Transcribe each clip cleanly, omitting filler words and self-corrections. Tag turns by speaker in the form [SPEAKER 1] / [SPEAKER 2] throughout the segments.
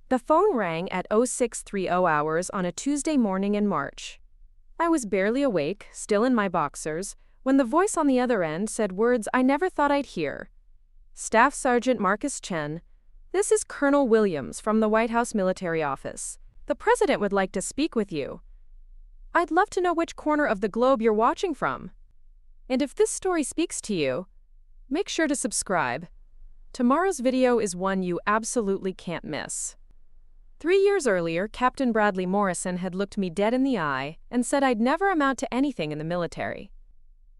[SPEAKER 1] The phone rang at 0630 hours on a Tuesday morning in March. I was barely awake, still in my boxers, when the voice on the other end said words I never thought I'd hear. Staff Sergeant Marcus Chen, this is Colonel Williams from the White House Military Office. The President would like to speak with you. I'd love to know which corner of the globe you're watching from. And if this story speaks to you, make sure to subscribe. Tomorrow's video is one you absolutely can't miss. 3 years earlier, Captain Bradley Morrison had looked me dead in the eye and said I'd never amount to anything in the military.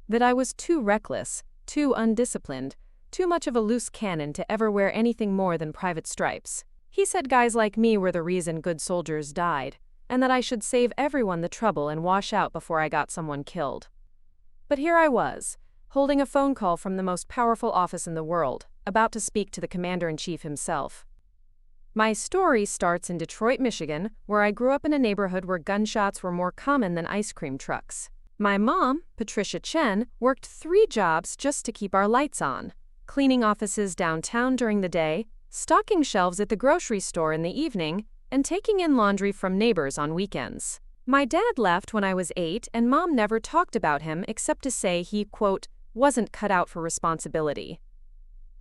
[SPEAKER 1] That I was too reckless, too undisciplined, too much of a loose cannon to ever wear anything more than private stripes. He said guys like me were the reason good soldiers died, and that I should save everyone the trouble and wash out before I got someone killed. But here I was, holding a phone call from the most powerful office in the world, about to speak to the Commander-in-Chief himself. My story starts in Detroit, Michigan, where I grew up in a neighborhood where gunshots were more common than ice cream trucks. My mom, Patricia Chen, worked 3 jobs just to keep our lights on: cleaning offices downtown during the day, stocking shelves at the grocery store in the evening, and taking in laundry from neighbors on weekends. My dad left when I was 8, and Mom never talked about him except to say he, quote, wasn't cut out for responsibility.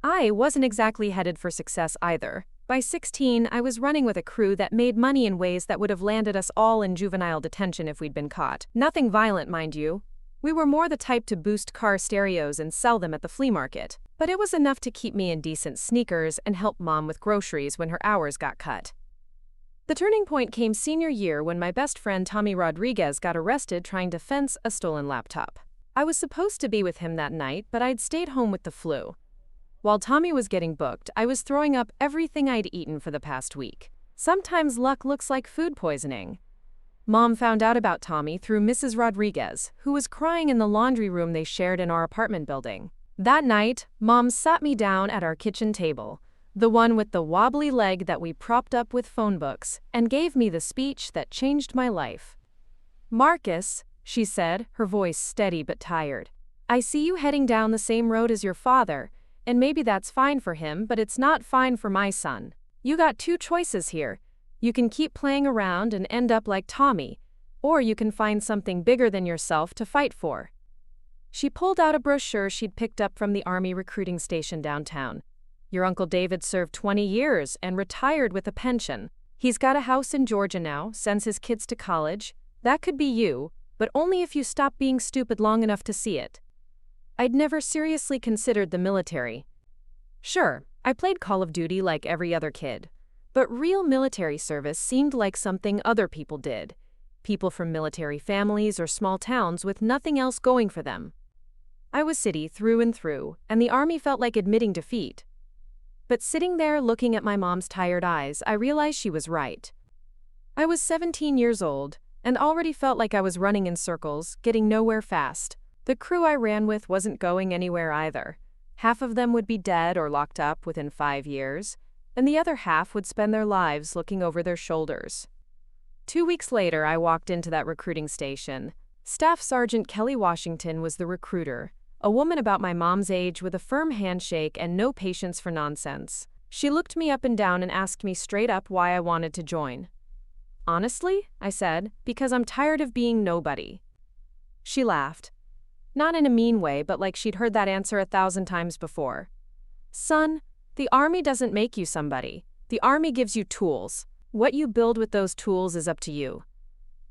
[SPEAKER 1] I wasn't exactly headed for success either. By 16, I was running with a crew that made money in ways that would have landed us all in juvenile detention if we'd been caught. Nothing violent, mind you. We were more the type to boost car stereos and sell them at the flea market. But it was enough to keep me in decent sneakers and help Mom with groceries when her hours got cut. The turning point came senior year when my best friend Tommy Rodriguez got arrested trying to fence a stolen laptop. I was supposed to be with him that night, but I'd stayed home with the flu. While Tommy was getting booked, I was throwing up everything I'd eaten for the past week. Sometimes luck looks like food poisoning. Mom found out about Tommy through Mrs. Rodriguez, who was crying in the laundry room they shared in our apartment building. That night, Mom sat me down at our kitchen table, the one with the wobbly leg that we propped up with phone books, and gave me the speech that changed my life. Marcus, she said, her voice steady but tired, I see you heading down the same road as your father. And maybe that's fine for him, but it's not fine for my son. You got 2 choices here. You can keep playing around and end up like Tommy, or you can find something bigger than yourself to fight for. She pulled out a brochure she'd picked up from the Army recruiting station downtown. Your Uncle David served 20 years and retired with a pension. He's got a house in Georgia now, sends his kids to college. That could be you, but only if you stop being stupid long enough to see it. I'd never seriously considered the military. Sure, I played Call of Duty like every other kid, but real military service seemed like something other people did. People from military families or small towns with nothing else going for them. I was city through and through, and the Army felt like admitting defeat. But sitting there looking at my mom's tired eyes, I realized she was right. I was 17 years old, and already felt like I was running in circles, getting nowhere fast. The crew I ran with wasn't going anywhere either. Half of them would be dead or locked up within 5 years, and the other half would spend their lives looking over their shoulders. 2 weeks later, I walked into that recruiting station. Staff Sergeant Kelly Washington was the recruiter, a woman about my mom's age with a firm handshake and no patience for nonsense. She looked me up and down and asked me straight up why I wanted to join. Honestly, I said, because I'm tired of being nobody. She laughed. Not in a mean way, but like she'd heard that answer 1,000 times before. Son, the Army doesn't make you somebody. The Army gives you tools. What you build with those tools is up to you.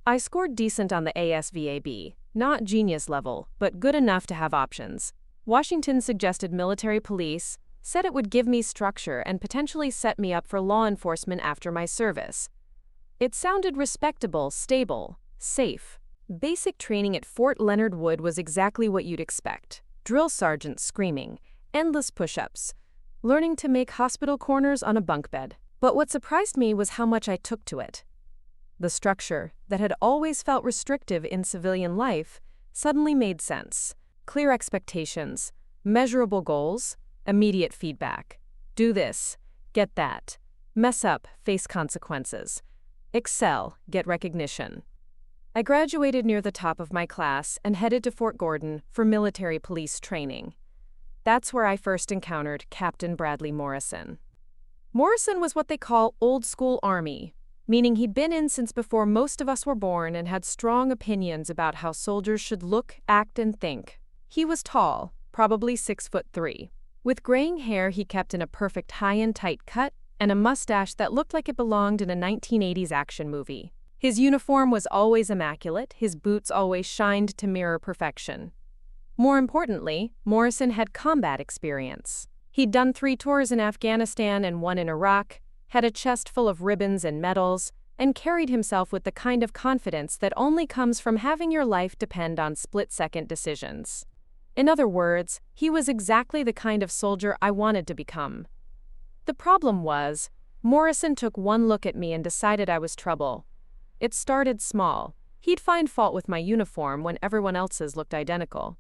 [SPEAKER 1] I scored decent on the ASVAB, not genius level, but good enough to have options. Washington suggested military police, said it would give me structure and potentially set me up for law enforcement after my service. It sounded respectable, stable, safe. Basic training at Fort Leonard Wood was exactly what you'd expect. Drill sergeants screaming, endless push-ups, learning to make hospital corners on a bunk bed. But what surprised me was how much I took to it. The structure, that had always felt restrictive in civilian life, suddenly made sense. Clear expectations, measurable goals, immediate feedback. Do this, get that. Mess up, face consequences. Excel, get recognition. I graduated near the top of my class and headed to Fort Gordon for military police training. That's where I first encountered Captain Bradley Morrison. Morrison was what they call old-school Army, meaning he'd been in since before most of us were born and had strong opinions about how soldiers should look, act, and think. He was tall, probably 6'3". With graying hair he kept in a perfect high-and-tight cut and a mustache that looked like it belonged in a 1980s action movie. His uniform was always immaculate, his boots always shined to mirror perfection. More importantly, Morrison had combat experience. He'd done 3 tours in Afghanistan and 1 in Iraq, had a chest full of ribbons and medals, and carried himself with the kind of confidence that only comes from having your life depend on split-second decisions. In other words, he was exactly the kind of soldier I wanted to become. The problem was, Morrison took one look at me and decided I was trouble. It started small. He'd find fault with my uniform when everyone else's looked identical.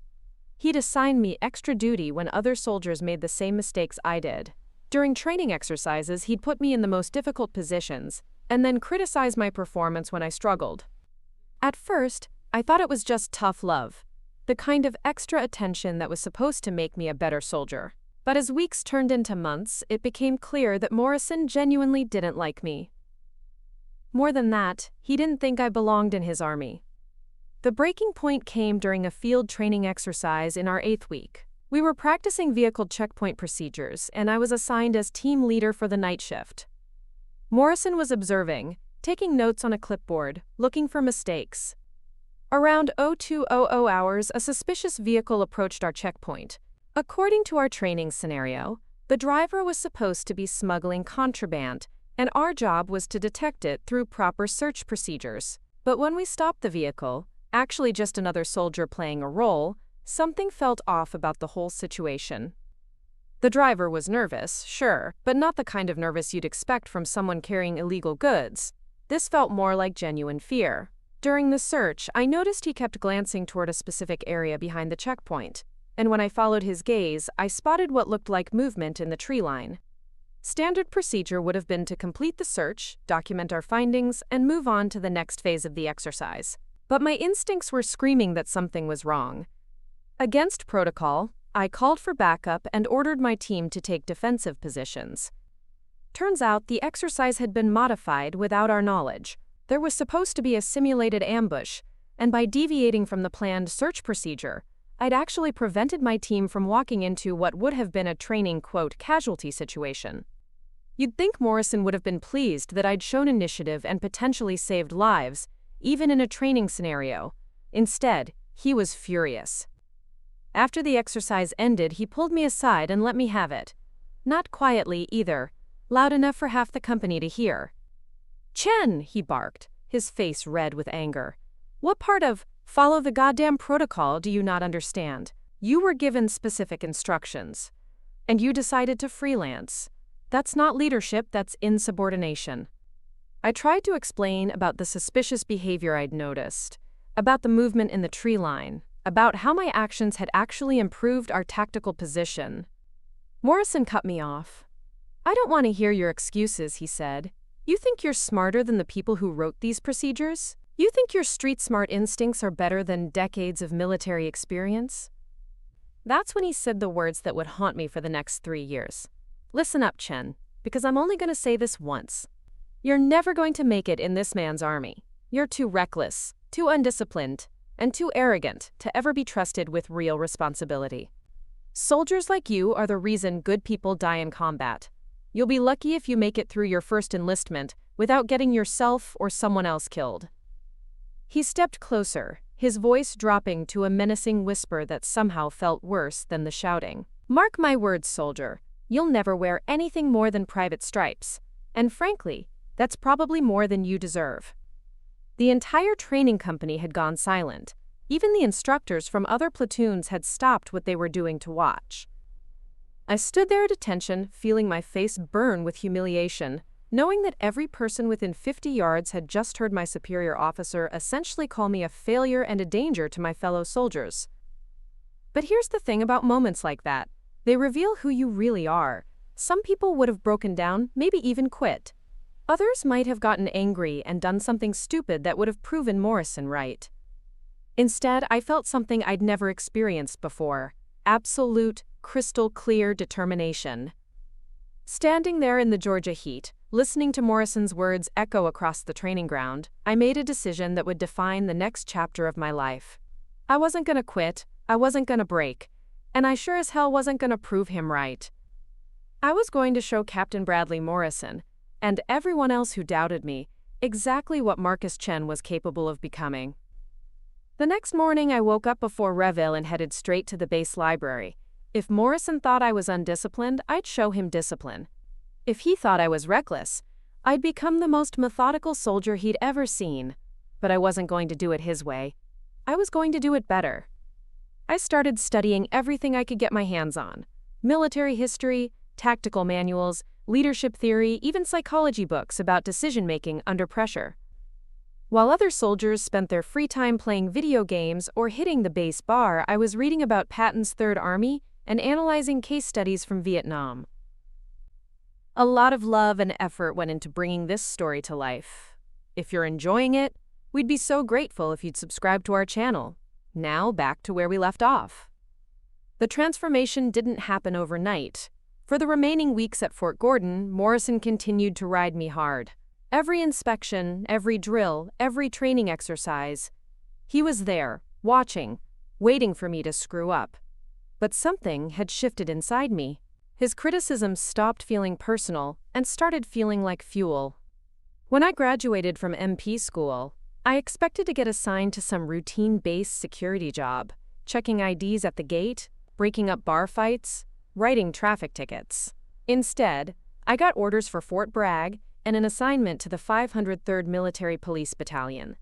[SPEAKER 1] He'd assign me extra duty when other soldiers made the same mistakes I did. During training exercises, he'd put me in the most difficult positions, and then criticize my performance when I struggled. At first, I thought it was just tough love, the kind of extra attention that was supposed to make me a better soldier. But as weeks turned into months, it became clear that Morrison genuinely didn't like me. More than that, he didn't think I belonged in his army. The breaking point came during a field training exercise in our 8th week. We were practicing vehicle checkpoint procedures, and I was assigned as team leader for the night shift. Morrison was observing, taking notes on a clipboard, looking for mistakes. Around 0200 hours, a suspicious vehicle approached our checkpoint. According to our training scenario, the driver was supposed to be smuggling contraband, and our job was to detect it through proper search procedures. But when we stopped the vehicle, actually just another soldier playing a role, something felt off about the whole situation. The driver was nervous, sure, but not the kind of nervous you'd expect from someone carrying illegal goods. This felt more like genuine fear. During the search, I noticed he kept glancing toward a specific area behind the checkpoint, and when I followed his gaze, I spotted what looked like movement in the tree line. Standard procedure would have been to complete the search, document our findings, and move on to the next phase of the exercise. But my instincts were screaming that something was wrong. Against protocol, I called for backup and ordered my team to take defensive positions. Turns out the exercise had been modified without our knowledge. There was supposed to be a simulated ambush, and by deviating from the planned search procedure, I'd actually prevented my team from walking into what would have been a training, quote, casualty situation. You'd think Morrison would have been pleased that I'd shown initiative and potentially saved lives, even in a training scenario. Instead, he was furious. After the exercise ended, he pulled me aside and let me have it. Not quietly either, loud enough for half the company to hear. "Chen," he barked, his face red with anger. "What part of follow the goddamn protocol do you not understand? You were given specific instructions, and you decided to freelance. That's not leadership, that's insubordination." I tried to explain about the suspicious behavior I'd noticed, about the movement in the tree line, about how my actions had actually improved our tactical position. Morrison cut me off. "I don't want to hear your excuses," he said. "You think you're smarter than the people who wrote these procedures? You think your street-smart instincts are better than decades of military experience?" That's when he said the words that would haunt me for the next 3 years. "Listen up, Chen, because I'm only going to say this once. You're never going to make it in this man's army. You're too reckless, too undisciplined, and too arrogant to ever be trusted with real responsibility. Soldiers like you are the reason good people die in combat. You'll be lucky if you make it through your first enlistment without getting yourself or someone else killed." He stepped closer, his voice dropping to a menacing whisper that somehow felt worse than the shouting. "Mark my words, soldier, you'll never wear anything more than private stripes, and frankly, that's probably more than you deserve." The entire training company had gone silent. Even the instructors from other platoons had stopped what they were doing to watch. I stood there at attention, feeling my face burn with humiliation, knowing that every person within 50 yards had just heard my superior officer essentially call me a failure and a danger to my fellow soldiers. But here's the thing about moments like that. They reveal who you really are. Some people would have broken down, maybe even quit. Others might have gotten angry and done something stupid that would have proven Morrison right. Instead, I felt something I'd never experienced before: absolute, crystal clear determination. Standing there in the Georgia heat, listening to Morrison's words echo across the training ground, I made a decision that would define the next chapter of my life. I wasn't gonna quit, I wasn't gonna break, and I sure as hell wasn't gonna prove him right. I was going to show Captain Bradley Morrison, and everyone else who doubted me, exactly what Marcus Chen was capable of becoming. The next morning I woke up before Reveille and headed straight to the base library. If Morrison thought I was undisciplined, I'd show him discipline. If he thought I was reckless, I'd become the most methodical soldier he'd ever seen. But I wasn't going to do it his way. I was going to do it better. I started studying everything I could get my hands on. Military history, tactical manuals, leadership theory, even psychology books about decision-making under pressure. While other soldiers spent their free time playing video games or hitting the base bar, I was reading about Patton's Third Army and analyzing case studies from Vietnam. A lot of love and effort went into bringing this story to life. If you're enjoying it, we'd be so grateful if you'd subscribe to our channel. Now back to where we left off. The transformation didn't happen overnight. For the remaining weeks at Fort Gordon, Morrison continued to ride me hard. Every inspection, every drill, every training exercise. He was there, watching, waiting for me to screw up. But something had shifted inside me. His criticism stopped feeling personal and started feeling like fuel. When I graduated from MP school, I expected to get assigned to some routine base security job, checking IDs at the gate, breaking up bar fights, writing traffic tickets. Instead, I got orders for Fort Bragg and an assignment to the 503rd Military Police Battalion.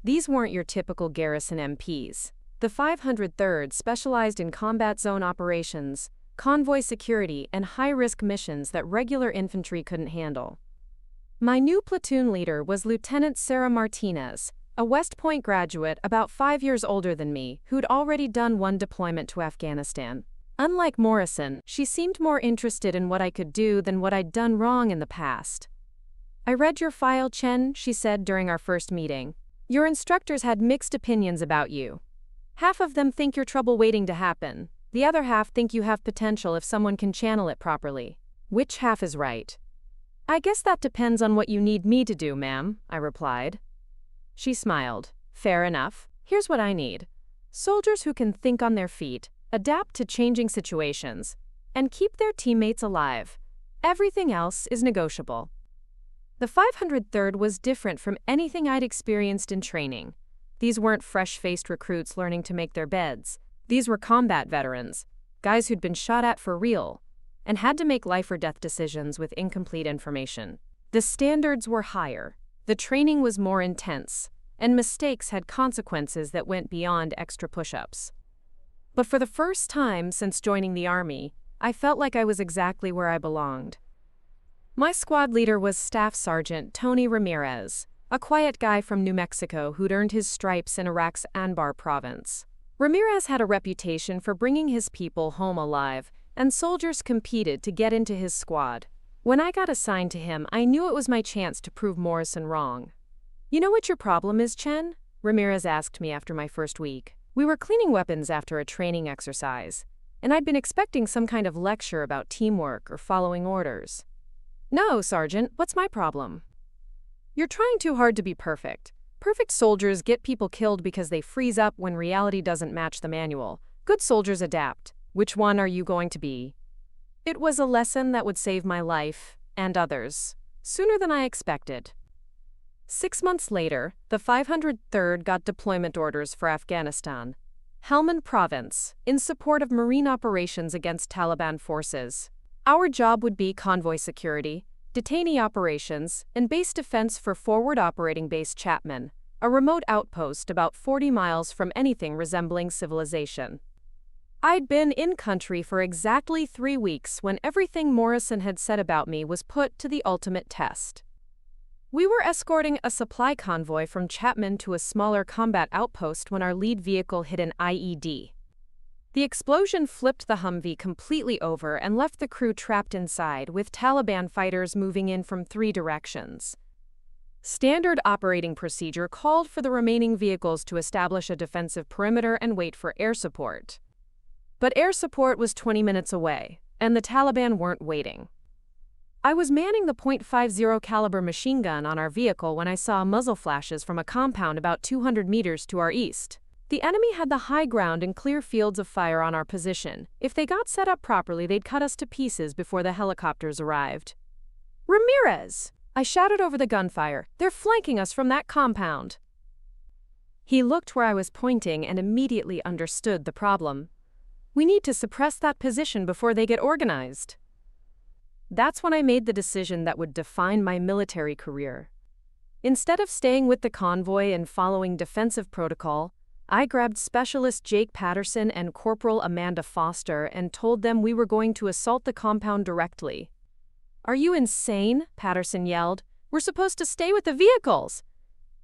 [SPEAKER 1] These weren't your typical garrison MPs. The 503rd specialized in combat zone operations, convoy security, and high-risk missions that regular infantry couldn't handle. My new platoon leader was Lieutenant Sarah Martinez, a West Point graduate about 5 years older than me who'd already done one deployment to Afghanistan. Unlike Morrison, she seemed more interested in what I could do than what I'd done wrong in the past. "I read your file, Chen," she said during our first meeting. "Your instructors had mixed opinions about you. Half of them think you're trouble waiting to happen. The other half think you have potential if someone can channel it properly. Which half is right?" "I guess that depends on what you need me to do, ma'am," I replied. She smiled. "Fair enough. Here's what I need. Soldiers who can think on their feet, adapt to changing situations, and keep their teammates alive. Everything else is negotiable." The 503rd was different from anything I'd experienced in training. These weren't fresh-faced recruits learning to make their beds. These were combat veterans, guys who'd been shot at for real, and had to make life-or-death decisions with incomplete information. The standards were higher, the training was more intense, and mistakes had consequences that went beyond extra push-ups. But for the first time since joining the Army, I felt like I was exactly where I belonged. My squad leader was Staff Sergeant Tony Ramirez, a quiet guy from New Mexico who'd earned his stripes in Iraq's Anbar province. Ramirez had a reputation for bringing his people home alive, and soldiers competed to get into his squad. When I got assigned to him, I knew it was my chance to prove Morrison wrong. "You know what your problem is, Chen?" Ramirez asked me after my first week. We were cleaning weapons after a training exercise, and I'd been expecting some kind of lecture about teamwork or following orders. "No, Sergeant, what's my problem?" "You're trying too hard to be perfect. Perfect soldiers get people killed because they freeze up when reality doesn't match the manual. Good soldiers adapt. Which one are you going to be?" It was a lesson that would save my life, and others, sooner than I expected. 6 months later, the 503rd got deployment orders for Afghanistan, Helmand Province, in support of marine operations against Taliban forces. Our job would be convoy security, detainee operations, and base defense for Forward Operating Base Chapman, a remote outpost about 40 miles from anything resembling civilization. I'd been in country for exactly 3 weeks when everything Morrison had said about me was put to the ultimate test. We were escorting a supply convoy from Chapman to a smaller combat outpost when our lead vehicle hit an IED. The explosion flipped the Humvee completely over and left the crew trapped inside, with Taliban fighters moving in from 3 directions. Standard operating procedure called for the remaining vehicles to establish a defensive perimeter and wait for air support. But air support was 20 minutes away, and the Taliban weren't waiting. I was manning the .50 caliber machine gun on our vehicle when I saw muzzle flashes from a compound about 200 meters to our east. The enemy had the high ground and clear fields of fire on our position. If they got set up properly, they'd cut us to pieces before the helicopters arrived. "Ramirez!" I shouted over the gunfire. "They're flanking us from that compound." He looked where I was pointing and immediately understood the problem. "We need to suppress that position before they get organized." That's when I made the decision that would define my military career. Instead of staying with the convoy and following defensive protocol, I grabbed Specialist Jake Patterson and Corporal Amanda Foster and told them we were going to assault the compound directly. "Are you insane?" Patterson yelled. "We're supposed to stay with the vehicles."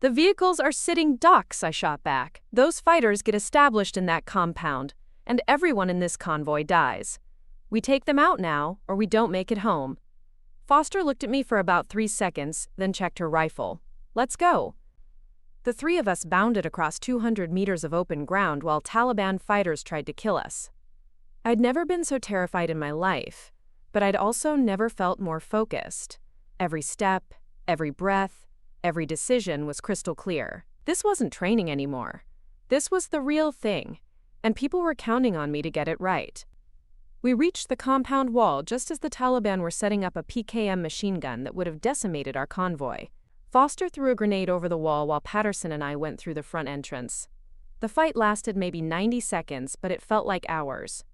[SPEAKER 1] "The vehicles are sitting ducks," I shot back. "Those fighters get established in that compound, and everyone in this convoy dies. We take them out now, or we don't make it home." Foster looked at me for about 3 seconds, then checked her rifle. "Let's go." The three of us bounded across 200 meters of open ground while Taliban fighters tried to kill us. I'd never been so terrified in my life, but I'd also never felt more focused. Every step, every breath, every decision was crystal clear. This wasn't training anymore. This was the real thing, and people were counting on me to get it right. We reached the compound wall just as the Taliban were setting up a PKM machine gun that would have decimated our convoy. Foster threw a grenade over the wall while Patterson and I went through the front entrance. The fight lasted maybe 90 seconds, but it felt like hours.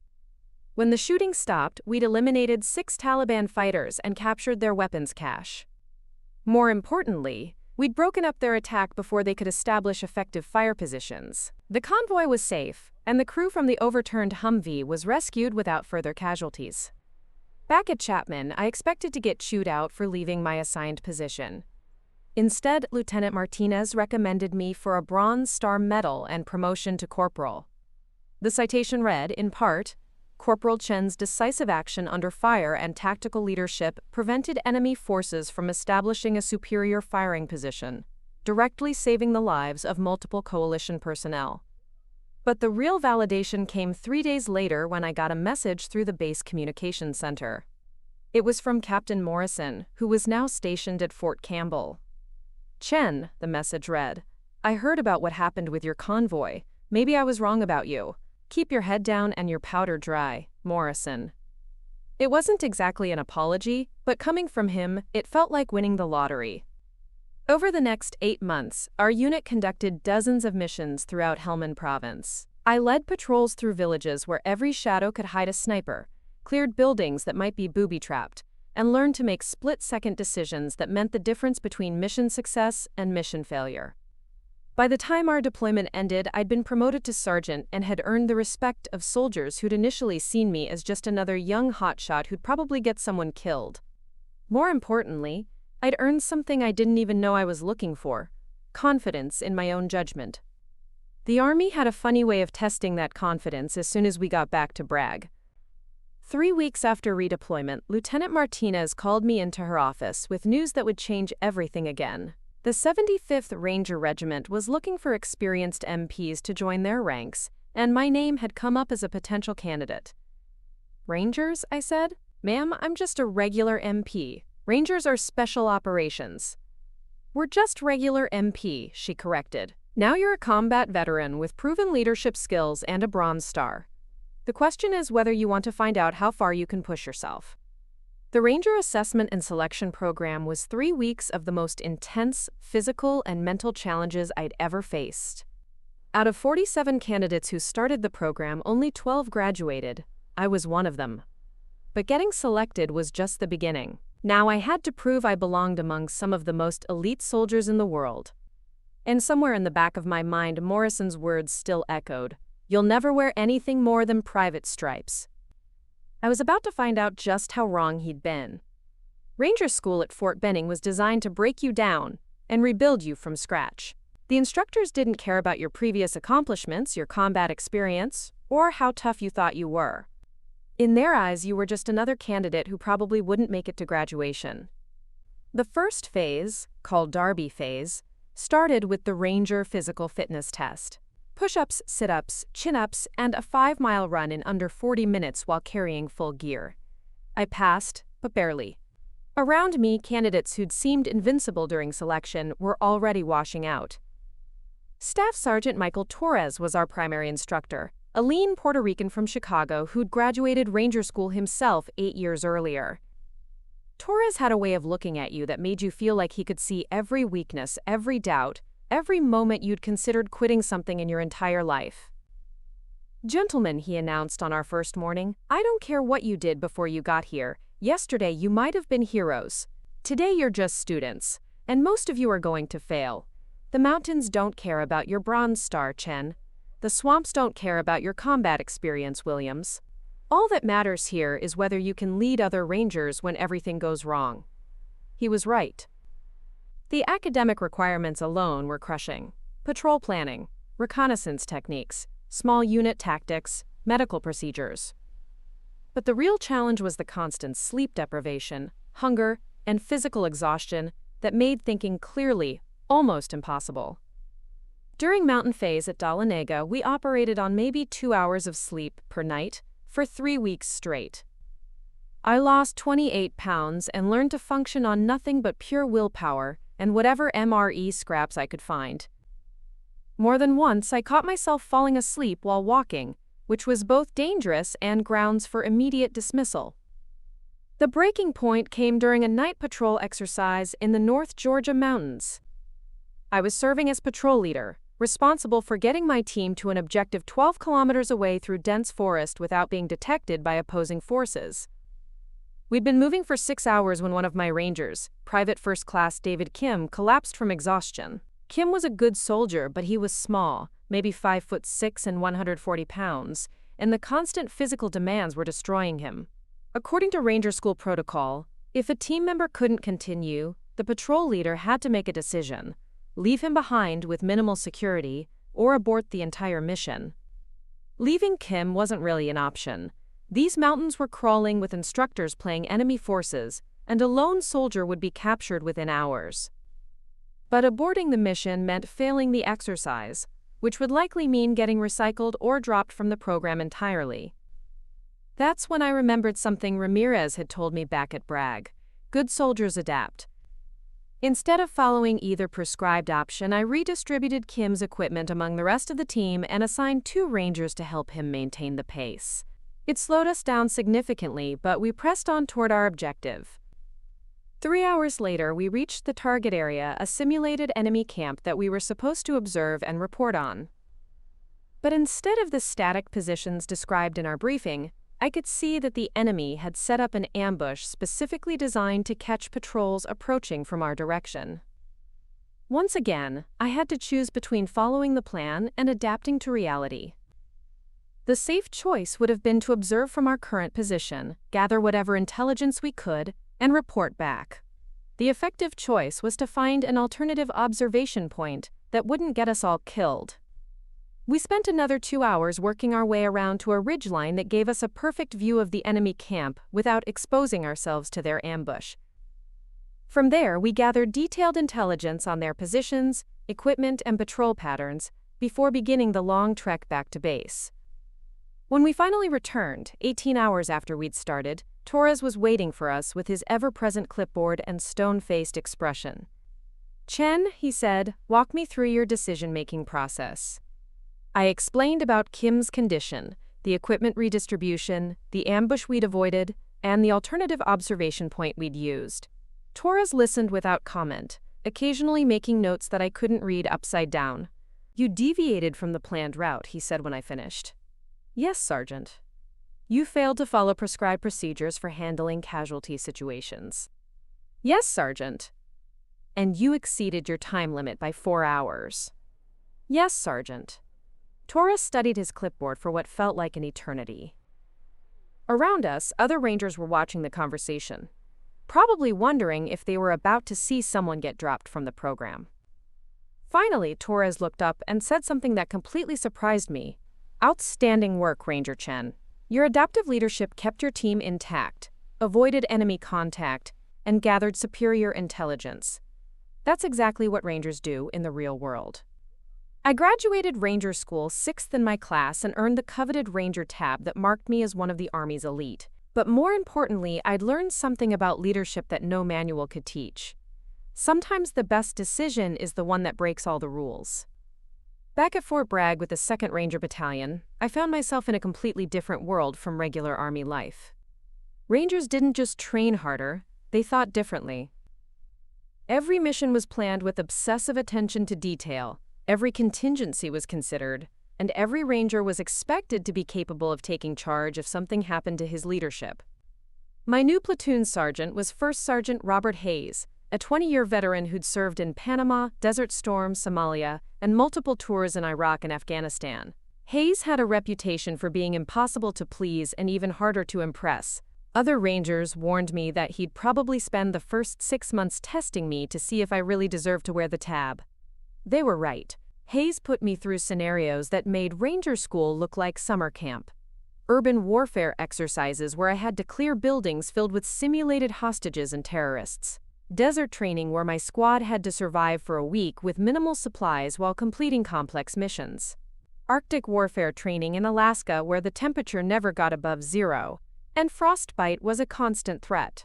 [SPEAKER 1] When the shooting stopped, we'd eliminated 6 Taliban fighters and captured their weapons cache. More importantly, we'd broken up their attack before they could establish effective fire positions. The convoy was safe, and the crew from the overturned Humvee was rescued without further casualties. Back at Chapman, I expected to get chewed out for leaving my assigned position. Instead, Lieutenant Martinez recommended me for a Bronze Star Medal and promotion to corporal. The citation read, in part, "Corporal Chen's decisive action under fire and tactical leadership prevented enemy forces from establishing a superior firing position, directly saving the lives of multiple coalition personnel." But the real validation came 3 days later when I got a message through the base communications center. It was from Captain Morrison, who was now stationed at Fort Campbell. "Chen," the message read, "I heard about what happened with your convoy. Maybe I was wrong about you. Keep your head down and your powder dry, Morrison." It wasn't exactly an apology, but coming from him, it felt like winning the lottery. Over the next 8 months, our unit conducted dozens of missions throughout Helmand Province. I led patrols through villages where every shadow could hide a sniper, cleared buildings that might be booby-trapped, and learned to make split-second decisions that meant the difference between mission success and mission failure. By the time our deployment ended, I'd been promoted to sergeant and had earned the respect of soldiers who'd initially seen me as just another young hotshot who'd probably get someone killed. More importantly, I'd earned something I didn't even know I was looking for: confidence in my own judgment. The Army had a funny way of testing that confidence as soon as we got back to Bragg. 3 weeks after redeployment, Lieutenant Martinez called me into her office with news that would change everything again. The 75th Ranger Regiment was looking for experienced MPs to join their ranks, and my name had come up as a potential candidate. "Rangers?" I said. "Ma'am, I'm just a regular MP. Rangers are special operations." "We're just regular MP," she corrected. "Now you're a combat veteran with proven leadership skills and a Bronze Star. The question is whether you want to find out how far you can push yourself." The Ranger Assessment and Selection Program was 3 weeks of the most intense physical and mental challenges I'd ever faced. Out of 47 candidates who started the program, only 12 graduated. I was one of them. But getting selected was just the beginning. Now I had to prove I belonged among some of the most elite soldiers in the world. And somewhere in the back of my mind, Morrison's words still echoed, "You'll never wear anything more than private stripes." I was about to find out just how wrong he'd been. Ranger School at Fort Benning was designed to break you down and rebuild you from scratch. The instructors didn't care about your previous accomplishments, your combat experience, or how tough you thought you were. In their eyes, you were just another candidate who probably wouldn't make it to graduation. The first phase, called Derby Phase, started with the Ranger Physical Fitness Test. Push-ups, sit-ups, chin-ups, and a 5-mile run in under 40 minutes while carrying full gear. I passed, but barely. Around me, candidates who'd seemed invincible during selection were already washing out. Staff Sergeant Michael Torres was our primary instructor, a lean Puerto Rican from Chicago who'd graduated Ranger School himself 8 years earlier. Torres had a way of looking at you that made you feel like he could see every weakness, every doubt, every moment you'd considered quitting something in your entire life. "Gentlemen," he announced on our first morning, "I don't care what you did before you got here. Yesterday you might have been heroes. Today you're just students, and most of you are going to fail. The mountains don't care about your Bronze Star, Chen. The swamps don't care about your combat experience, Williams. All that matters here is whether you can lead other Rangers when everything goes wrong." He was right. The academic requirements alone were crushing. Patrol planning, reconnaissance techniques, small unit tactics, medical procedures. But the real challenge was the constant sleep deprivation, hunger, and physical exhaustion that made thinking clearly almost impossible. During mountain phase at Dalanega, we operated on maybe 2 hours of sleep per night for 3 weeks straight. I lost 28 pounds and learned to function on nothing but pure willpower and whatever MRE scraps I could find. More than once, I caught myself falling asleep while walking, which was both dangerous and grounds for immediate dismissal. The breaking point came during a night patrol exercise in the North Georgia mountains. I was serving as patrol leader, responsible for getting my team to an objective 12 kilometers away through dense forest without being detected by opposing forces. We'd been moving for 6 hours when one of my rangers, Private First Class David Kim, collapsed from exhaustion. Kim was a good soldier, but he was small, maybe 5'6" and 140 pounds, and the constant physical demands were destroying him. According to Ranger School protocol, if a team member couldn't continue, the patrol leader had to make a decision: leave him behind with minimal security or abort the entire mission. Leaving Kim wasn't really an option. These mountains were crawling with instructors playing enemy forces, and a lone soldier would be captured within hours. But aborting the mission meant failing the exercise, which would likely mean getting recycled or dropped from the program entirely. That's when I remembered something Ramirez had told me back at Bragg: good soldiers adapt. Instead of following either prescribed option, I redistributed Kim's equipment among the rest of the team and assigned 2 Rangers to help him maintain the pace. It slowed us down significantly, but we pressed on toward our objective. 3 hours later, we reached the target area, a simulated enemy camp that we were supposed to observe and report on. But instead of the static positions described in our briefing, I could see that the enemy had set up an ambush specifically designed to catch patrols approaching from our direction. Once again, I had to choose between following the plan and adapting to reality. The safe choice would have been to observe from our current position, gather whatever intelligence we could, and report back. The effective choice was to find an alternative observation point that wouldn't get us all killed. We spent another 2 hours working our way around to a ridgeline that gave us a perfect view of the enemy camp without exposing ourselves to their ambush. From there, we gathered detailed intelligence on their positions, equipment, and patrol patterns before beginning the long trek back to base. When we finally returned, 18 hours after we'd started, Torres was waiting for us with his ever-present clipboard and stone-faced expression. "Chen," he said, "walk me through your decision-making process." I explained about Kim's condition, the equipment redistribution, the ambush we'd avoided, and the alternative observation point we'd used. Torres listened without comment, occasionally making notes that I couldn't read upside down. "You deviated from the planned route," he said when I finished. "Yes, Sergeant." "You failed to follow prescribed procedures for handling casualty situations." "Yes, Sergeant." "And you exceeded your time limit by 4 hours." "Yes, Sergeant." Torres studied his clipboard for what felt like an eternity. Around us, other Rangers were watching the conversation, probably wondering if they were about to see someone get dropped from the program. Finally, Torres looked up and said something that completely surprised me. "Outstanding work, Ranger Chen. Your adaptive leadership kept your team intact, avoided enemy contact, and gathered superior intelligence. That's exactly what Rangers do in the real world." I graduated Ranger School 6th in my class and earned the coveted Ranger tab that marked me as one of the Army's elite. But more importantly, I'd learned something about leadership that no manual could teach. Sometimes the best decision is the one that breaks all the rules. Back at Fort Bragg with the 2nd Ranger Battalion, I found myself in a completely different world from regular Army life. Rangers didn't just train harder, they thought differently. Every mission was planned with obsessive attention to detail, every contingency was considered, and every ranger was expected to be capable of taking charge if something happened to his leadership. My new platoon sergeant was First Sergeant Robert Hayes, a 20-year veteran who'd served in Panama, Desert Storm, Somalia, and multiple tours in Iraq and Afghanistan. Hayes had a reputation for being impossible to please and even harder to impress. Other rangers warned me that he'd probably spend the first 6 months testing me to see if I really deserved to wear the tab. They were right. Hayes put me through scenarios that made Ranger School look like summer camp. Urban warfare exercises where I had to clear buildings filled with simulated hostages and terrorists. Desert training where my squad had to survive for a week with minimal supplies while completing complex missions. Arctic warfare training in Alaska where the temperature never got above 0, and frostbite was a constant threat.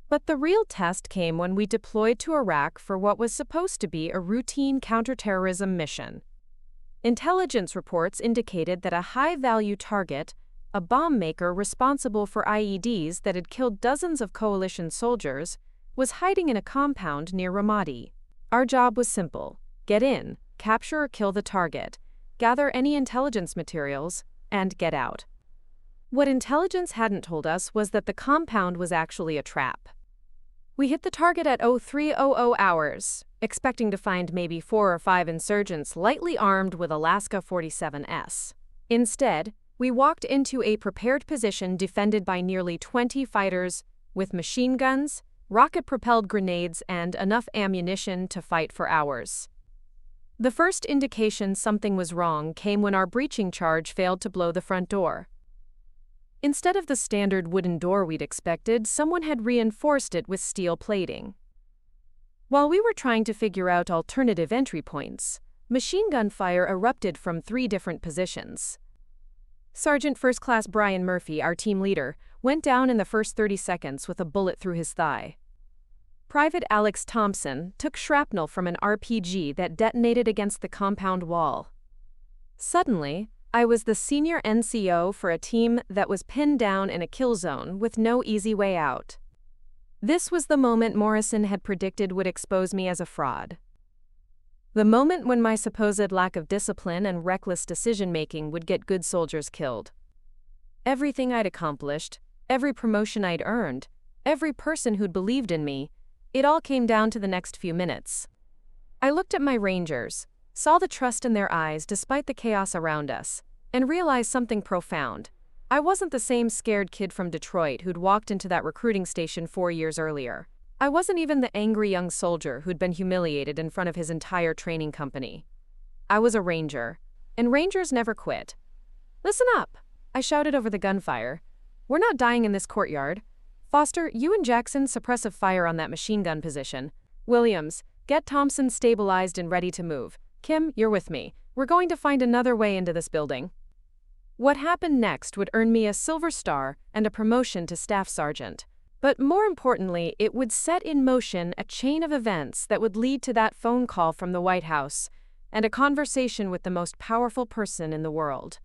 [SPEAKER 1] But the real test came when we deployed to Iraq for what was supposed to be a routine counterterrorism mission. Intelligence reports indicated that a high-value target, a bomb maker responsible for IEDs that had killed dozens of coalition soldiers, was hiding in a compound near Ramadi. Our job was simple: get in, capture or kill the target, gather any intelligence materials, and get out. What intelligence hadn't told us was that the compound was actually a trap. We hit the target at 0300 hours, expecting to find maybe 4 or 5 insurgents lightly armed with Alaska 47s. Instead, we walked into a prepared position defended by nearly 20 fighters with machine guns, rocket-propelled grenades, and enough ammunition to fight for hours. The first indication something was wrong came when our breaching charge failed to blow the front door. Instead of the standard wooden door we'd expected, someone had reinforced it with steel plating. While we were trying to figure out alternative entry points, machine gun fire erupted from 3 different positions. Sergeant First Class Brian Murphy, our team leader, went down in the first 30 seconds with a bullet through his thigh. Private Alex Thompson took shrapnel from an RPG that detonated against the compound wall. Suddenly, I was the senior NCO for a team that was pinned down in a kill zone with no easy way out. This was the moment Morrison had predicted would expose me as a fraud. The moment when my supposed lack of discipline and reckless decision-making would get good soldiers killed. Everything I'd accomplished, every promotion I'd earned, every person who'd believed in me, it all came down to the next few minutes. I looked at my Rangers, saw the trust in their eyes despite the chaos around us, and realized something profound. I wasn't the same scared kid from Detroit who'd walked into that recruiting station 4 years earlier. I wasn't even the angry young soldier who'd been humiliated in front of his entire training company. I was a Ranger, and Rangers never quit. "Listen up," I shouted over the gunfire. "We're not dying in this courtyard. Foster, you and Jackson suppressive fire on that machine gun position. Williams, get Thompson stabilized and ready to move. Kim, you're with me. We're going to find another way into this building." What happened next would earn me a Silver Star and a promotion to Staff Sergeant. But more importantly, it would set in motion a chain of events that would lead to that phone call from the White House and a conversation with the most powerful person in the world.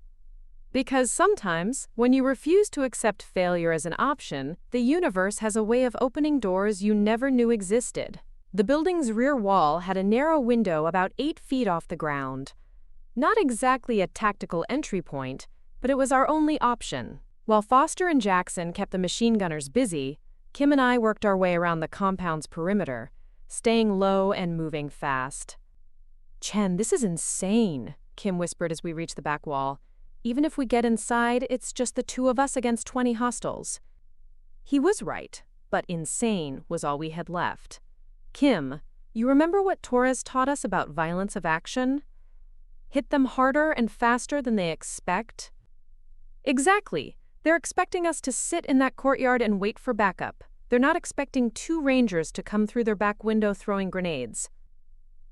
[SPEAKER 1] Because sometimes, when you refuse to accept failure as an option, the universe has a way of opening doors you never knew existed. The building's rear wall had a narrow window about 8 feet off the ground. Not exactly a tactical entry point, but it was our only option. While Foster and Jackson kept the machine gunners busy, Kim and I worked our way around the compound's perimeter, staying low and moving fast. "Chen, this is insane," Kim whispered as we reached the back wall. "Even if we get inside, it's just the 2 of us against 20 hostiles." He was right, but insane was all we had left. "Kim, you remember what Torres taught us about violence of action? Hit them harder and faster than they expect?" Exactly. They're expecting us to sit in that courtyard and wait for backup. They're not expecting 2 Rangers to come through their back window throwing grenades.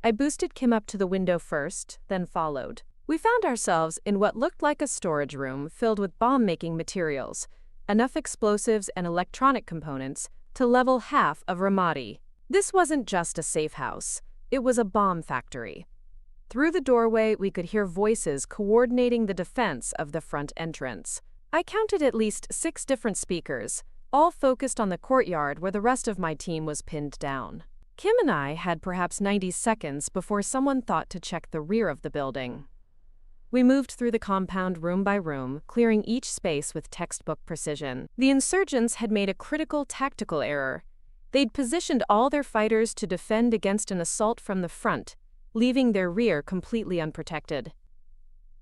[SPEAKER 1] I boosted Kim up to the window first, then followed. We found ourselves in what looked like a storage room filled with bomb-making materials, enough explosives and electronic components to level half of Ramadi. This wasn't just a safe house, it was a bomb factory. Through the doorway, we could hear voices coordinating the defense of the front entrance. I counted at least 6 different speakers, all focused on the courtyard where the rest of my team was pinned down. Kim and I had perhaps 90 seconds before someone thought to check the rear of the building. We moved through the compound room by room, clearing each space with textbook precision. The insurgents had made a critical tactical error. They'd positioned all their fighters to defend against an assault from the front, leaving their rear completely unprotected.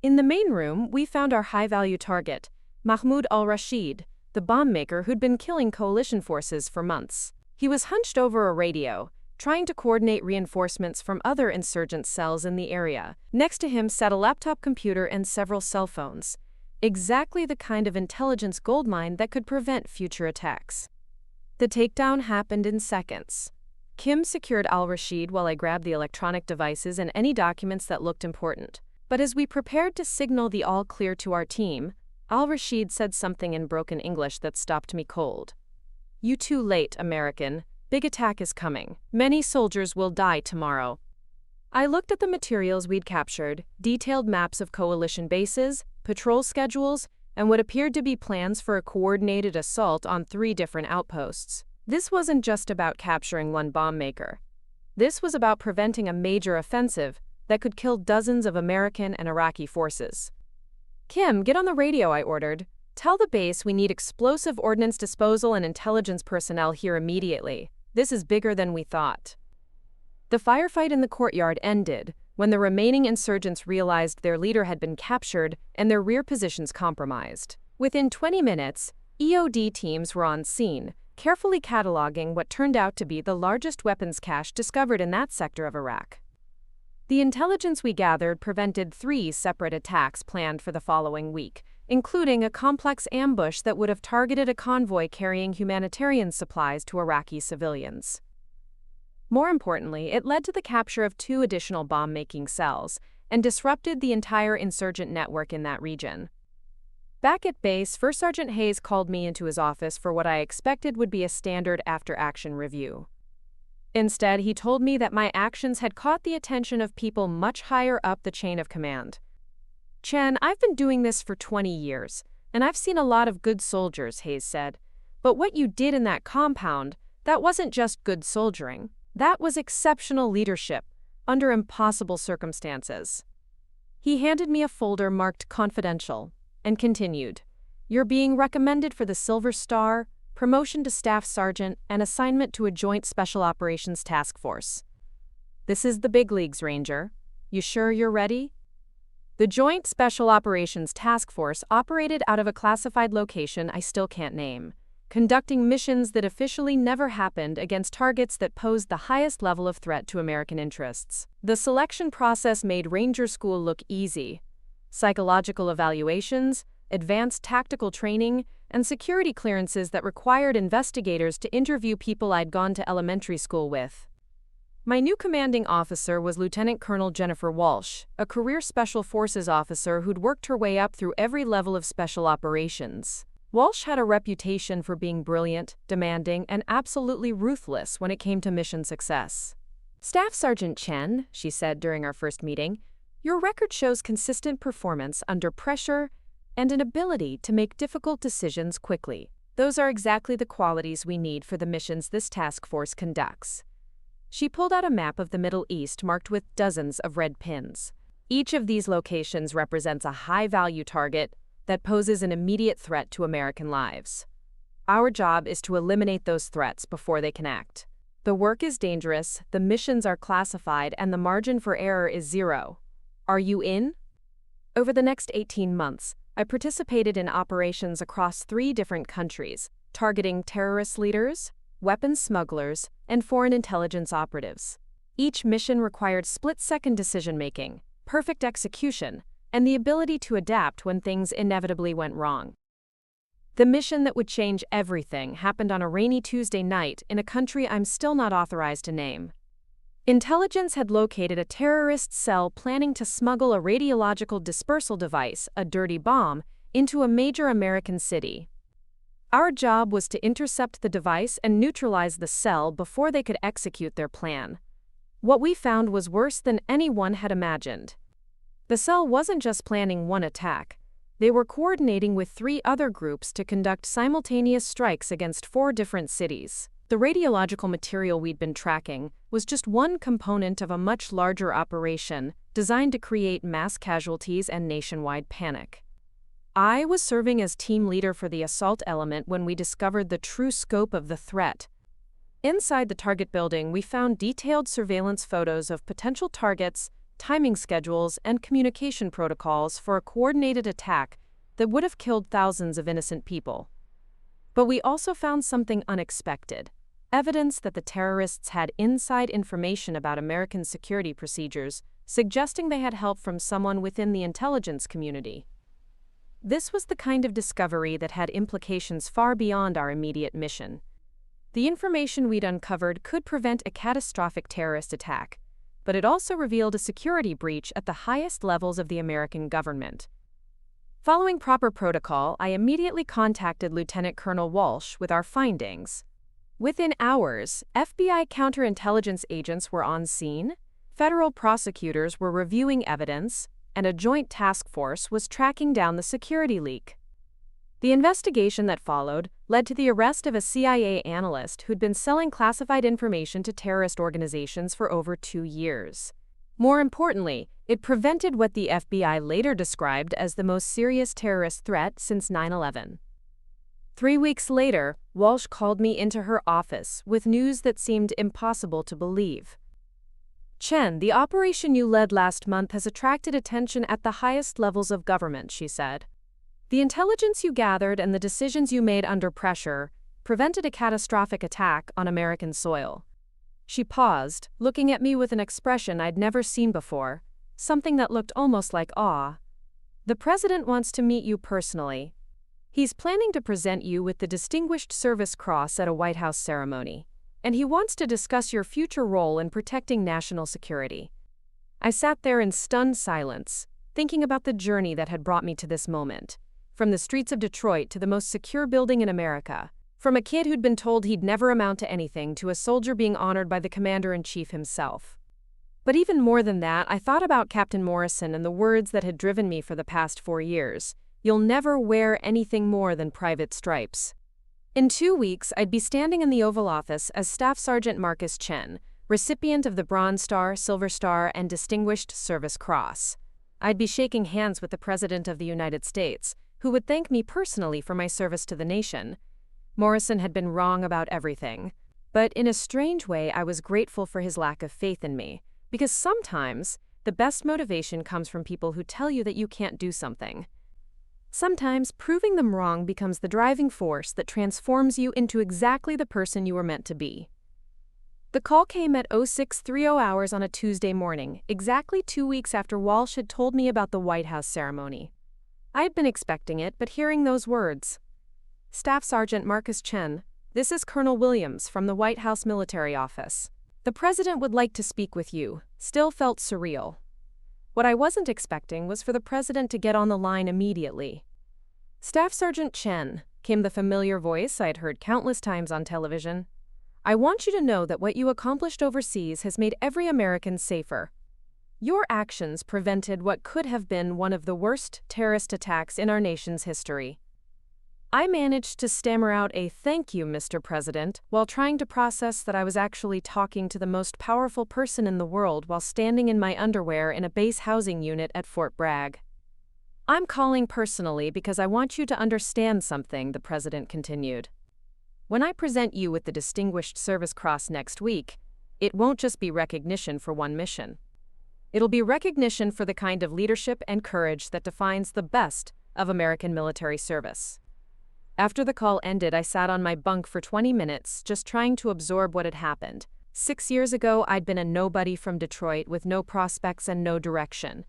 [SPEAKER 1] In the main room, we found our high-value target, Mahmoud al-Rashid, the bomb maker who'd been killing coalition forces for months. He was hunched over a radio, trying to coordinate reinforcements from other insurgent cells in the area. Next to him sat a laptop computer and several cell phones, exactly the kind of intelligence goldmine that could prevent future attacks. The takedown happened in seconds. Kim secured al-Rashid while I grabbed the electronic devices and any documents that looked important. But as we prepared to signal the all-clear to our team, al-Rashid said something in broken English that stopped me cold. "You too late, American. Big attack is coming. Many soldiers will die tomorrow." I looked at the materials we'd captured, detailed maps of coalition bases, patrol schedules, and what appeared to be plans for a coordinated assault on 3 different outposts. This wasn't just about capturing one bomb maker. This was about preventing a major offensive that could kill dozens of American and Iraqi forces. "Kim, get on the radio," I ordered. "Tell the base we need explosive ordnance disposal and intelligence personnel here immediately. This is bigger than we thought." The firefight in the courtyard ended when the remaining insurgents realized their leader had been captured and their rear positions compromised. Within 20 minutes, EOD teams were on scene, carefully cataloging what turned out to be the largest weapons cache discovered in that sector of Iraq. The intelligence we gathered prevented 3 separate attacks planned for the following week, including a complex ambush that would have targeted a convoy carrying humanitarian supplies to Iraqi civilians. More importantly, it led to the capture of 2 additional bomb-making cells and disrupted the entire insurgent network in that region. Back at base, First Sergeant Hayes called me into his office for what I expected would be a standard after-action review. Instead, he told me that my actions had caught the attention of people much higher up the chain of command. "Chen, I've been doing this for 20 years, and I've seen a lot of good soldiers," Hayes said. "But what you did in that compound, that wasn't just good soldiering. That was exceptional leadership, under impossible circumstances." He handed me a folder marked confidential and continued, "You're being recommended for the Silver Star, promotion to Staff Sergeant, and assignment to a Joint Special Operations Task Force. This is the big leagues, Ranger. You sure you're ready?" The Joint Special Operations Task Force operated out of a classified location I still can't name, conducting missions that officially never happened against targets that posed the highest level of threat to American interests. The selection process made Ranger School look easy. Psychological evaluations, advanced tactical training, and security clearances that required investigators to interview people I'd gone to elementary school with. My new commanding officer was Lieutenant Colonel Jennifer Walsh, a career Special Forces officer who'd worked her way up through every level of special operations. Walsh had a reputation for being brilliant, demanding, and absolutely ruthless when it came to mission success. "Staff Sergeant Chen," she said during our first meeting, "your record shows consistent performance under pressure and an ability to make difficult decisions quickly. Those are exactly the qualities we need for the missions this task force conducts." She pulled out a map of the Middle East marked with dozens of red pins. Each of these locations represents a high-value target that poses an immediate threat to American lives. Our job is to eliminate those threats before they can act. The work is dangerous, the missions are classified, and the margin for error is 0. Are you in? Over the next 18 months, I participated in operations across 3 different countries, targeting terrorist leaders, weapons smugglers, and foreign intelligence operatives. Each mission required split-second decision-making, perfect execution, and the ability to adapt when things inevitably went wrong. The mission that would change everything happened on a rainy Tuesday night in a country I'm still not authorized to name. Intelligence had located a terrorist cell planning to smuggle a radiological dispersal device, a dirty bomb, into a major American city. Our job was to intercept the device and neutralize the cell before they could execute their plan. What we found was worse than anyone had imagined. The cell wasn't just planning one attack. They were coordinating with 3 other groups to conduct simultaneous strikes against 4 different cities. The radiological material we'd been tracking was just one component of a much larger operation designed to create mass casualties and nationwide panic. I was serving as team leader for the assault element when we discovered the true scope of the threat. Inside the target building, we found detailed surveillance photos of potential targets, timing schedules, and communication protocols for a coordinated attack that would have killed thousands of innocent people. But we also found something unexpected: evidence that the terrorists had inside information about American security procedures, suggesting they had help from someone within the intelligence community. This was the kind of discovery that had implications far beyond our immediate mission. The information we'd uncovered could prevent a catastrophic terrorist attack, but it also revealed a security breach at the highest levels of the American government. Following proper protocol, I immediately contacted Lieutenant Colonel Walsh with our findings. Within hours, FBI counterintelligence agents were on scene, federal prosecutors were reviewing evidence, and a joint task force was tracking down the security leak. The investigation that followed led to the arrest of a CIA analyst who'd been selling classified information to terrorist organizations for over 2 years. More importantly, it prevented what the FBI later described as the most serious terrorist threat since 9/11. 3 weeks later, Walsh called me into her office with news that seemed impossible to believe. "Chen, the operation you led last month has attracted attention at the highest levels of government," she said. "The intelligence you gathered and the decisions you made under pressure prevented a catastrophic attack on American soil." She paused, looking at me with an expression I'd never seen before, something that looked almost like awe. "The president wants to meet you personally. He's planning to present you with the Distinguished Service Cross at a White House ceremony, and he wants to discuss your future role in protecting national security." I sat there in stunned silence, thinking about the journey that had brought me to this moment. From the streets of Detroit to the most secure building in America. From a kid who'd been told he'd never amount to anything to a soldier being honored by the commander-in-chief himself. But even more than that, I thought about Captain Morrison and the words that had driven me for the past 4 years. "You'll never wear anything more than private stripes." In 2 weeks, I'd be standing in the Oval Office as Staff Sergeant Marcus Chen, recipient of the Bronze Star, Silver Star, and Distinguished Service Cross. I'd be shaking hands with the President of the United States, who would thank me personally for my service to the nation. Morrison had been wrong about everything, but in a strange way I was grateful for his lack of faith in me, because sometimes the best motivation comes from people who tell you that you can't do something. Sometimes proving them wrong becomes the driving force that transforms you into exactly the person you were meant to be. The call came at 0630 hours on a Tuesday morning, exactly 2 weeks after Walsh had told me about the White House ceremony. I had been expecting it, but hearing those words, "Staff Sergeant Marcus Chen, this is Colonel Williams from the White House Military Office. The President would like to speak with you," still felt surreal. What I wasn't expecting was for the President to get on the line immediately. "Staff Sergeant Chen," came the familiar voice I'd heard countless times on television. "I want you to know that what you accomplished overseas has made every American safer. Your actions prevented what could have been one of the worst terrorist attacks in our nation's history." I managed to stammer out a "thank you, Mr. President," while trying to process that I was actually talking to the most powerful person in the world while standing in my underwear in a base housing unit at Fort Bragg. "I'm calling personally because I want you to understand something," the President continued. "When I present you with the Distinguished Service Cross next week, it won't just be recognition for one mission. It'll be recognition for the kind of leadership and courage that defines the best of American military service." After the call ended, I sat on my bunk for 20 minutes, just trying to absorb what had happened. 6 years ago, I'd been a nobody from Detroit with no prospects and no direction.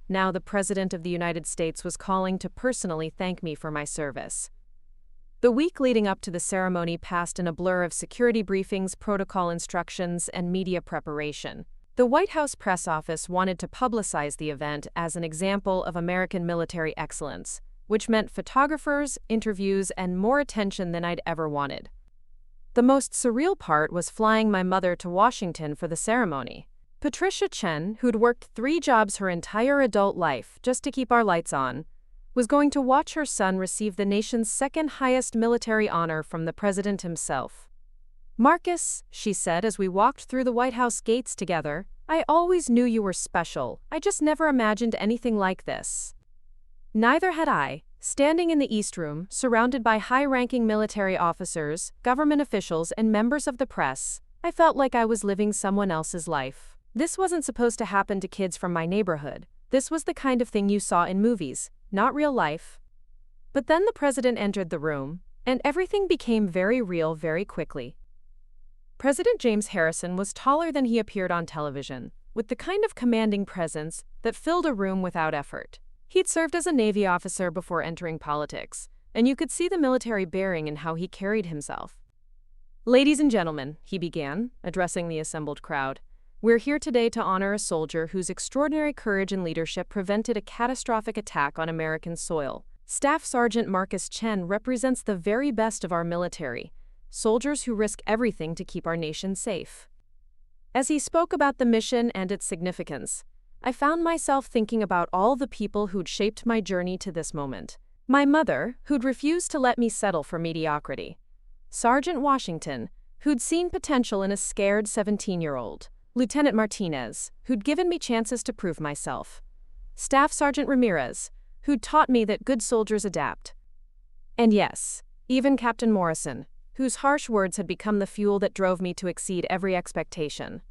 [SPEAKER 1] Now the President of the United States was calling to personally thank me for my service. The week leading up to the ceremony passed in a blur of security briefings, protocol instructions, and media preparation. The White House press office wanted to publicize the event as an example of American military excellence, which meant photographers, interviews, and more attention than I'd ever wanted. The most surreal part was flying my mother to Washington for the ceremony. Patricia Chen, who'd worked 3 jobs her entire adult life just to keep our lights on, was going to watch her son receive the nation's second highest military honor from the president himself. "Marcus," she said as we walked through the White House gates together, "I always knew you were special. I just never imagined anything like this." Neither had I. Standing in the East Room, surrounded by high-ranking military officers, government officials, and members of the press, I felt like I was living someone else's life. This wasn't supposed to happen to kids from my neighborhood. This was the kind of thing you saw in movies, not real life. But then the president entered the room, and everything became very real very quickly. President James Harrison was taller than he appeared on television, with the kind of commanding presence that filled a room without effort. He'd served as a Navy officer before entering politics, and you could see the military bearing in how he carried himself. "Ladies and gentlemen," he began, addressing the assembled crowd, "we're here today to honor a soldier whose extraordinary courage and leadership prevented a catastrophic attack on American soil. Staff Sergeant Marcus Chen represents the very best of our military, soldiers who risk everything to keep our nation safe." As he spoke about the mission and its significance, I found myself thinking about all the people who'd shaped my journey to this moment. My mother, who'd refused to let me settle for mediocrity. Sergeant Washington, who'd seen potential in a scared 17-year-old. Lieutenant Martinez, who'd given me chances to prove myself. Staff Sergeant Ramirez, who'd taught me that good soldiers adapt. And yes, even Captain Morrison, whose harsh words had become the fuel that drove me to exceed every expectation.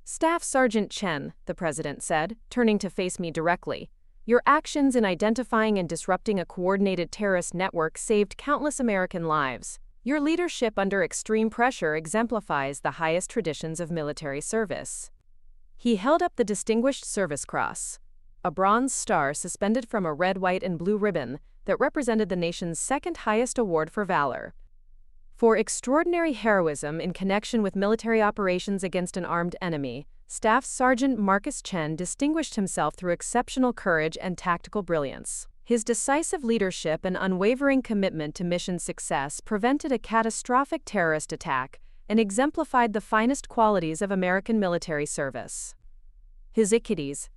[SPEAKER 1] "Staff Sergeant Chen," the president said, turning to face me directly, "your actions in identifying and disrupting a coordinated terrorist network saved countless American lives. Your leadership under extreme pressure exemplifies the highest traditions of military service." He held up the Distinguished Service Cross, a bronze star suspended from a red, white, and blue ribbon that represented the nation's second highest award for valor. For extraordinary heroism in connection with military operations against an armed enemy, Staff Sergeant Marcus Chen distinguished himself through exceptional courage and tactical brilliance. His decisive leadership and unwavering commitment to mission success prevented a catastrophic terrorist attack and exemplified the finest qualities of American military service. His Iquities.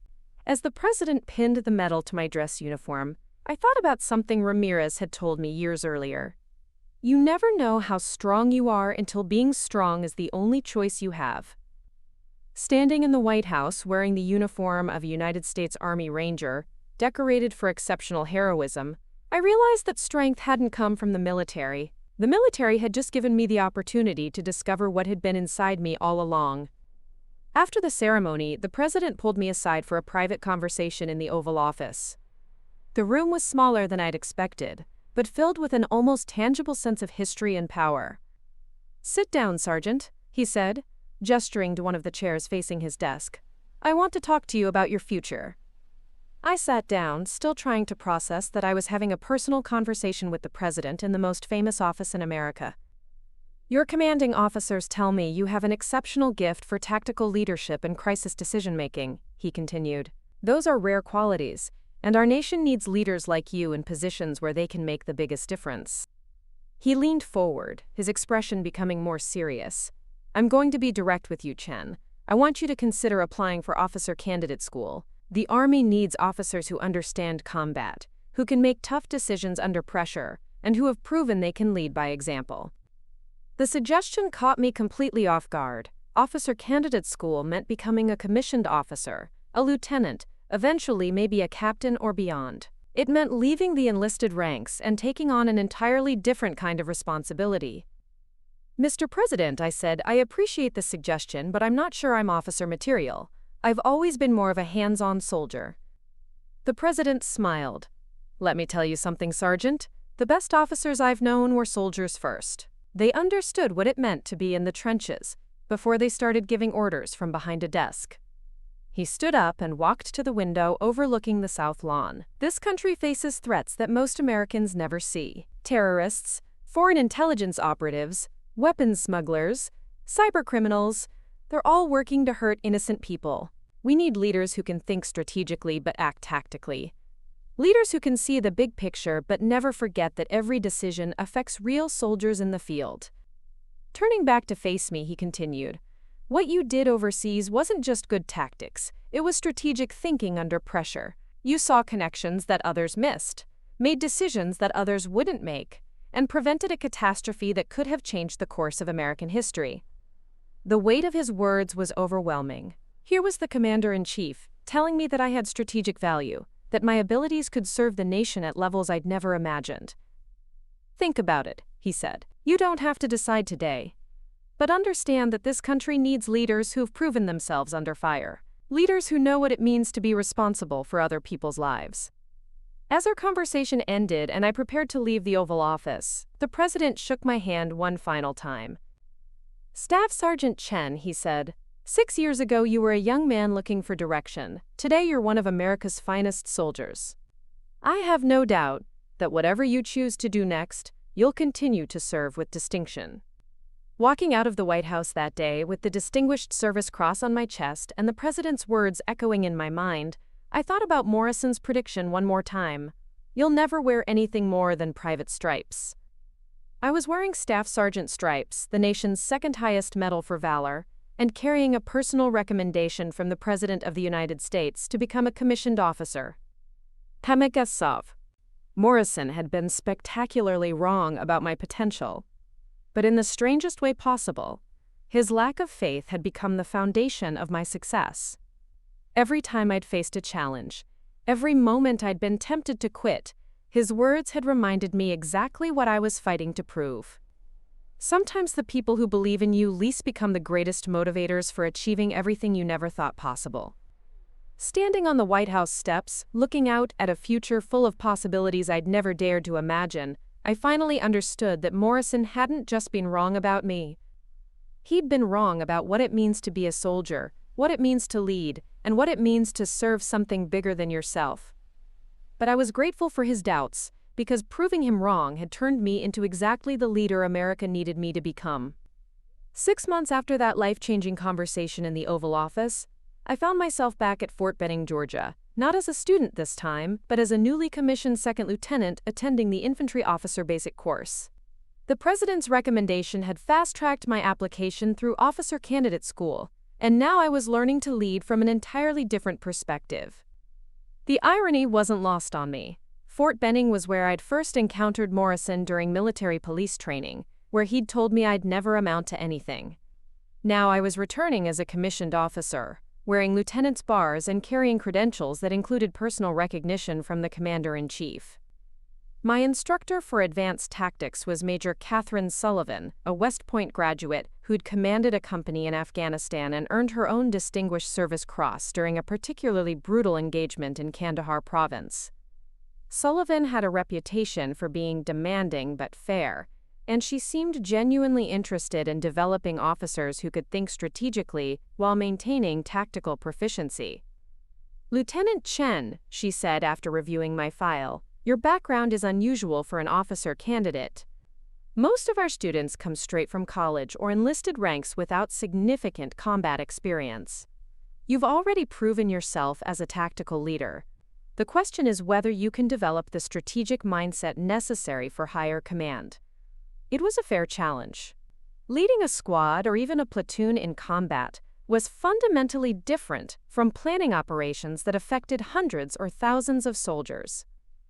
[SPEAKER 1] As the president pinned the medal to my dress uniform, I thought about something Ramirez had told me years earlier. You never know how strong you are until being strong is the only choice you have. Standing in the White House wearing the uniform of a United States Army Ranger, decorated for exceptional heroism, I realized that strength hadn't come from the military. The military had just given me the opportunity to discover what had been inside me all along. After the ceremony, the president pulled me aside for a private conversation in the Oval Office. The room was smaller than I'd expected, but filled with an almost tangible sense of history and power. "Sit down, Sergeant," he said, gesturing to one of the chairs facing his desk. "I want to talk to you about your future." I sat down, still trying to process that I was having a personal conversation with the president in the most famous office in America. "Your commanding officers tell me you have an exceptional gift for tactical leadership and crisis decision-making," he continued. "Those are rare qualities, and our nation needs leaders like you in positions where they can make the biggest difference." He leaned forward, his expression becoming more serious. "I'm going to be direct with you, Chen. I want you to consider applying for officer candidate school. The Army needs officers who understand combat, who can make tough decisions under pressure, and who have proven they can lead by example." The suggestion caught me completely off guard. Officer candidate school meant becoming a commissioned officer, a lieutenant, eventually maybe a captain or beyond. It meant leaving the enlisted ranks and taking on an entirely different kind of responsibility. "Mr. President," I said, "I appreciate the suggestion, but I'm not sure I'm officer material. I've always been more of a hands-on soldier." The president smiled. "Let me tell you something, Sergeant. The best officers I've known were soldiers first. They understood what it meant to be in the trenches before they started giving orders from behind a desk." He stood up and walked to the window overlooking the South Lawn. "This country faces threats that most Americans never see. Terrorists, foreign intelligence operatives, weapons smugglers, cybercriminals, they're all working to hurt innocent people. We need leaders who can think strategically but act tactically. Leaders who can see the big picture but never forget that every decision affects real soldiers in the field. Turning back to face me, he continued, "What you did overseas wasn't just good tactics, it was strategic thinking under pressure. You saw connections that others missed, made decisions that others wouldn't make, and prevented a catastrophe that could have changed the course of American history." The weight of his words was overwhelming. Here was the commander-in-chief telling me that I had strategic value, that my abilities could serve the nation at levels I'd never imagined. "Think about it," he said. "You don't have to decide today. But understand that this country needs leaders who've proven themselves under fire. Leaders who know what it means to be responsible for other people's lives." As our conversation ended and I prepared to leave the Oval Office, the president shook my hand one final time. "Staff Sergeant Chen," he said, "6 years ago you were a young man looking for direction. Today you're one of America's finest soldiers. I have no doubt that whatever you choose to do next, you'll continue to serve with distinction." Walking out of the White House that day with the Distinguished Service Cross on my chest and the president's words echoing in my mind, I thought about Morrison's prediction one more time. "You'll never wear anything more than private stripes." I was wearing Staff Sergeant stripes, the nation's second highest medal for valor, and carrying a personal recommendation from the President of the United States to become a commissioned officer. Pamukasov. Morrison had been spectacularly wrong about my potential. But in the strangest way possible, his lack of faith had become the foundation of my success. Every time I'd faced a challenge, every moment I'd been tempted to quit, his words had reminded me exactly what I was fighting to prove. Sometimes the people who believe in you least become the greatest motivators for achieving everything you never thought possible. Standing on the White House steps, looking out at a future full of possibilities I'd never dared to imagine, I finally understood that Morrison hadn't just been wrong about me. He'd been wrong about what it means to be a soldier, what it means to lead, and what it means to serve something bigger than yourself. But I was grateful for his doubts, because proving him wrong had turned me into exactly the leader America needed me to become. 6 months after that life-changing conversation in the Oval Office, I found myself back at Fort Benning, Georgia, not as a student this time, but as a newly commissioned second lieutenant attending the infantry officer basic course. The president's recommendation had fast-tracked my application through officer candidate school, and now I was learning to lead from an entirely different perspective. The irony wasn't lost on me. Fort Benning was where I'd first encountered Morrison during military police training, where he'd told me I'd never amount to anything. Now I was returning as a commissioned officer, wearing lieutenant's bars and carrying credentials that included personal recognition from the commander-in-chief. My instructor for advanced tactics was Major Catherine Sullivan, a West Point graduate who'd commanded a company in Afghanistan and earned her own Distinguished Service Cross during a particularly brutal engagement in Kandahar province. Sullivan had a reputation for being demanding but fair, and she seemed genuinely interested in developing officers who could think strategically while maintaining tactical proficiency. "Lieutenant Chen," she said after reviewing my file, "your background is unusual for an officer candidate. Most of our students come straight from college or enlisted ranks without significant combat experience. You've already proven yourself as a tactical leader. The question is whether you can develop the strategic mindset necessary for higher command." It was a fair challenge. Leading a squad or even a platoon in combat was fundamentally different from planning operations that affected hundreds or thousands of soldiers.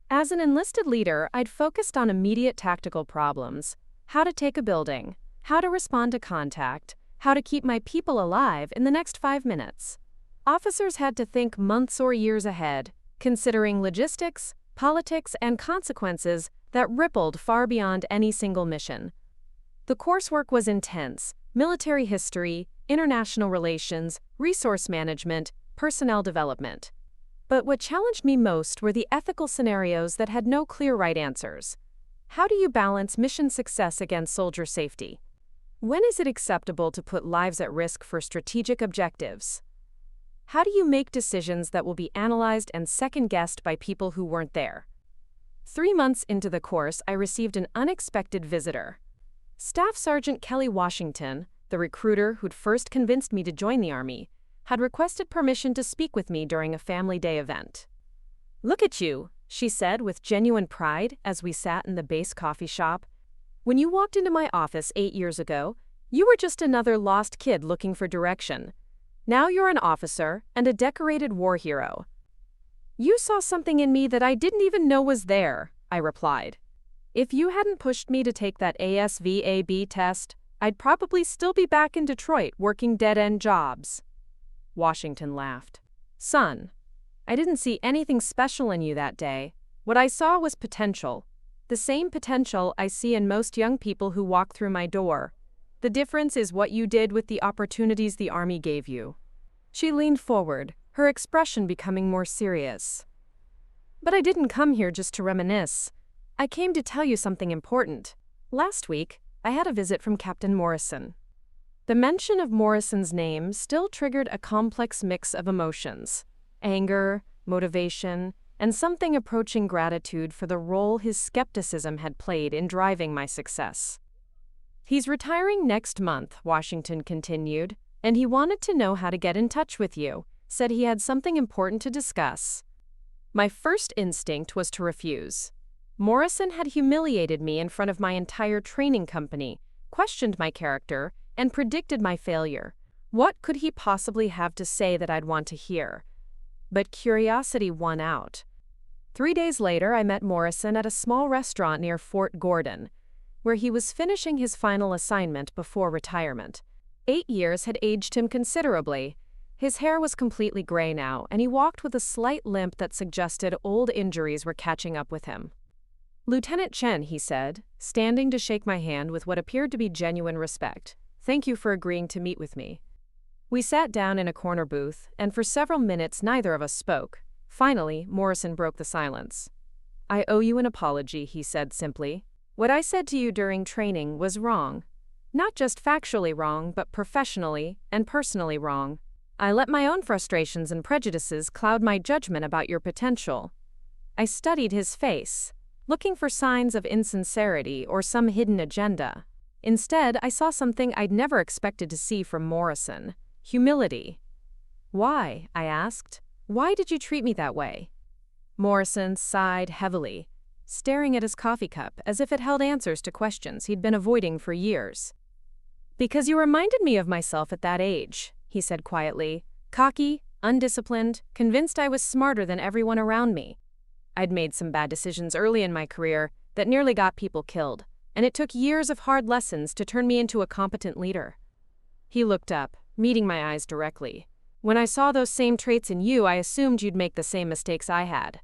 [SPEAKER 1] As an enlisted leader, I'd focused on immediate tactical problems: how to take a building, how to respond to contact, how to keep my people alive in the next 5 minutes. Officers had to think months or years ahead, considering logistics, politics, and consequences that rippled far beyond any single mission. The coursework was intense: military history, international relations, resource management, personnel development. But what challenged me most were the ethical scenarios that had no clear right answers. How do you balance mission success against soldier safety? When is it acceptable to put lives at risk for strategic objectives? How do you make decisions that will be analyzed and second-guessed by people who weren't there? 3 months into the course, I received an unexpected visitor. Staff Sergeant Kelly Washington, the recruiter who'd first convinced me to join the Army, had requested permission to speak with me during a family day event. "Look at you," she said with genuine pride as we sat in the base coffee shop. When you walked into my office 8 years ago, you were just another lost kid looking for direction. Now you're an officer and a decorated war hero. You saw something in me that I didn't even know was there, I replied. If you hadn't pushed me to take that ASVAB test, I'd probably still be back in Detroit working dead-end jobs. Washington laughed. Son, I didn't see anything special in you that day. What I saw was potential. The same potential I see in most young people who walk through my door. The difference is what you did with the opportunities the Army gave you. She leaned forward, her expression becoming more serious. But I didn't come here just to reminisce. I came to tell you something important. Last week, I had a visit from Captain Morrison. The mention of Morrison's name still triggered a complex mix of emotions: anger, motivation, and something approaching gratitude for the role his skepticism had played in driving my success. He's retiring next month, Washington continued, and he wanted to know how to get in touch with you, said he had something important to discuss. My first instinct was to refuse. Morrison had humiliated me in front of my entire training company, questioned my character, and predicted my failure. What could he possibly have to say that I'd want to hear? But curiosity won out. 3 days later, I met Morrison at a small restaurant near Fort Gordon, where he was finishing his final assignment before retirement. 8 years had aged him considerably. His hair was completely gray now, and he walked with a slight limp that suggested old injuries were catching up with him. Lieutenant Chen, he said, standing to shake my hand with what appeared to be genuine respect. Thank you for agreeing to meet with me. We sat down in a corner booth, and for several minutes neither of us spoke. Finally, Morrison broke the silence. I owe you an apology, he said simply. What I said to you during training was wrong. Not just factually wrong, but professionally and personally wrong. I let my own frustrations and prejudices cloud my judgment about your potential. I studied his face, looking for signs of insincerity or some hidden agenda. Instead, I saw something I'd never expected to see from Morrison: humility. Why? I asked. Why did you treat me that way? Morrison sighed heavily, staring at his coffee cup as if it held answers to questions he'd been avoiding for years. Because you reminded me of myself at that age, he said quietly, cocky, undisciplined, convinced I was smarter than everyone around me. I'd made some bad decisions early in my career that nearly got people killed, and it took years of hard lessons to turn me into a competent leader. He looked up, meeting my eyes directly. When I saw those same traits in you, I assumed you'd make the same mistakes I had.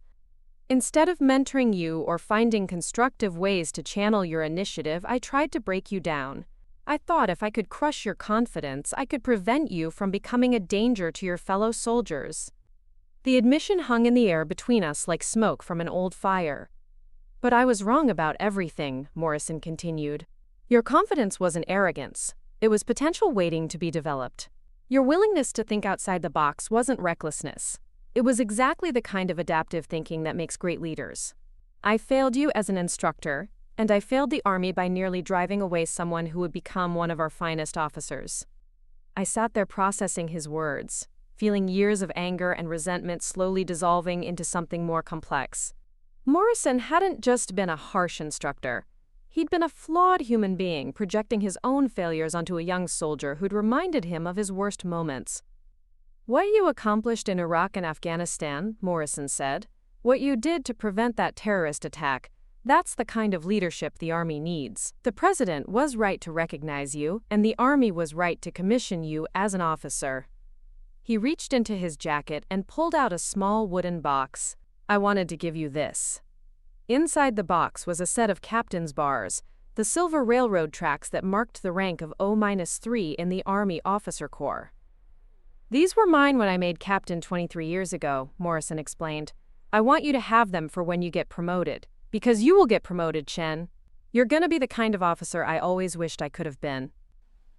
[SPEAKER 1] Instead of mentoring you or finding constructive ways to channel your initiative, I tried to break you down. I thought if I could crush your confidence, I could prevent you from becoming a danger to your fellow soldiers. The admission hung in the air between us like smoke from an old fire. But I was wrong about everything, Morrison continued. Your confidence wasn't arrogance. It was potential waiting to be developed. Your willingness to think outside the box wasn't recklessness. It was exactly the kind of adaptive thinking that makes great leaders. I failed you as an instructor, and I failed the Army by nearly driving away someone who would become one of our finest officers. I sat there processing his words, feeling years of anger and resentment slowly dissolving into something more complex. Morrison hadn't just been a harsh instructor. He'd been a flawed human being, projecting his own failures onto a young soldier who'd reminded him of his worst moments. What you accomplished in Iraq and Afghanistan, Morrison said, what you did to prevent that terrorist attack, that's the kind of leadership the Army needs. The President was right to recognize you, and the Army was right to commission you as an officer. He reached into his jacket and pulled out a small wooden box. I wanted to give you this. Inside the box was a set of captain's bars, the silver railroad tracks that marked the rank of O-3 in the Army Officer Corps. These were mine when I made captain 23 years ago, Morrison explained. I want you to have them for when you get promoted. Because you will get promoted, Chen. You're gonna be the kind of officer I always wished I could have been.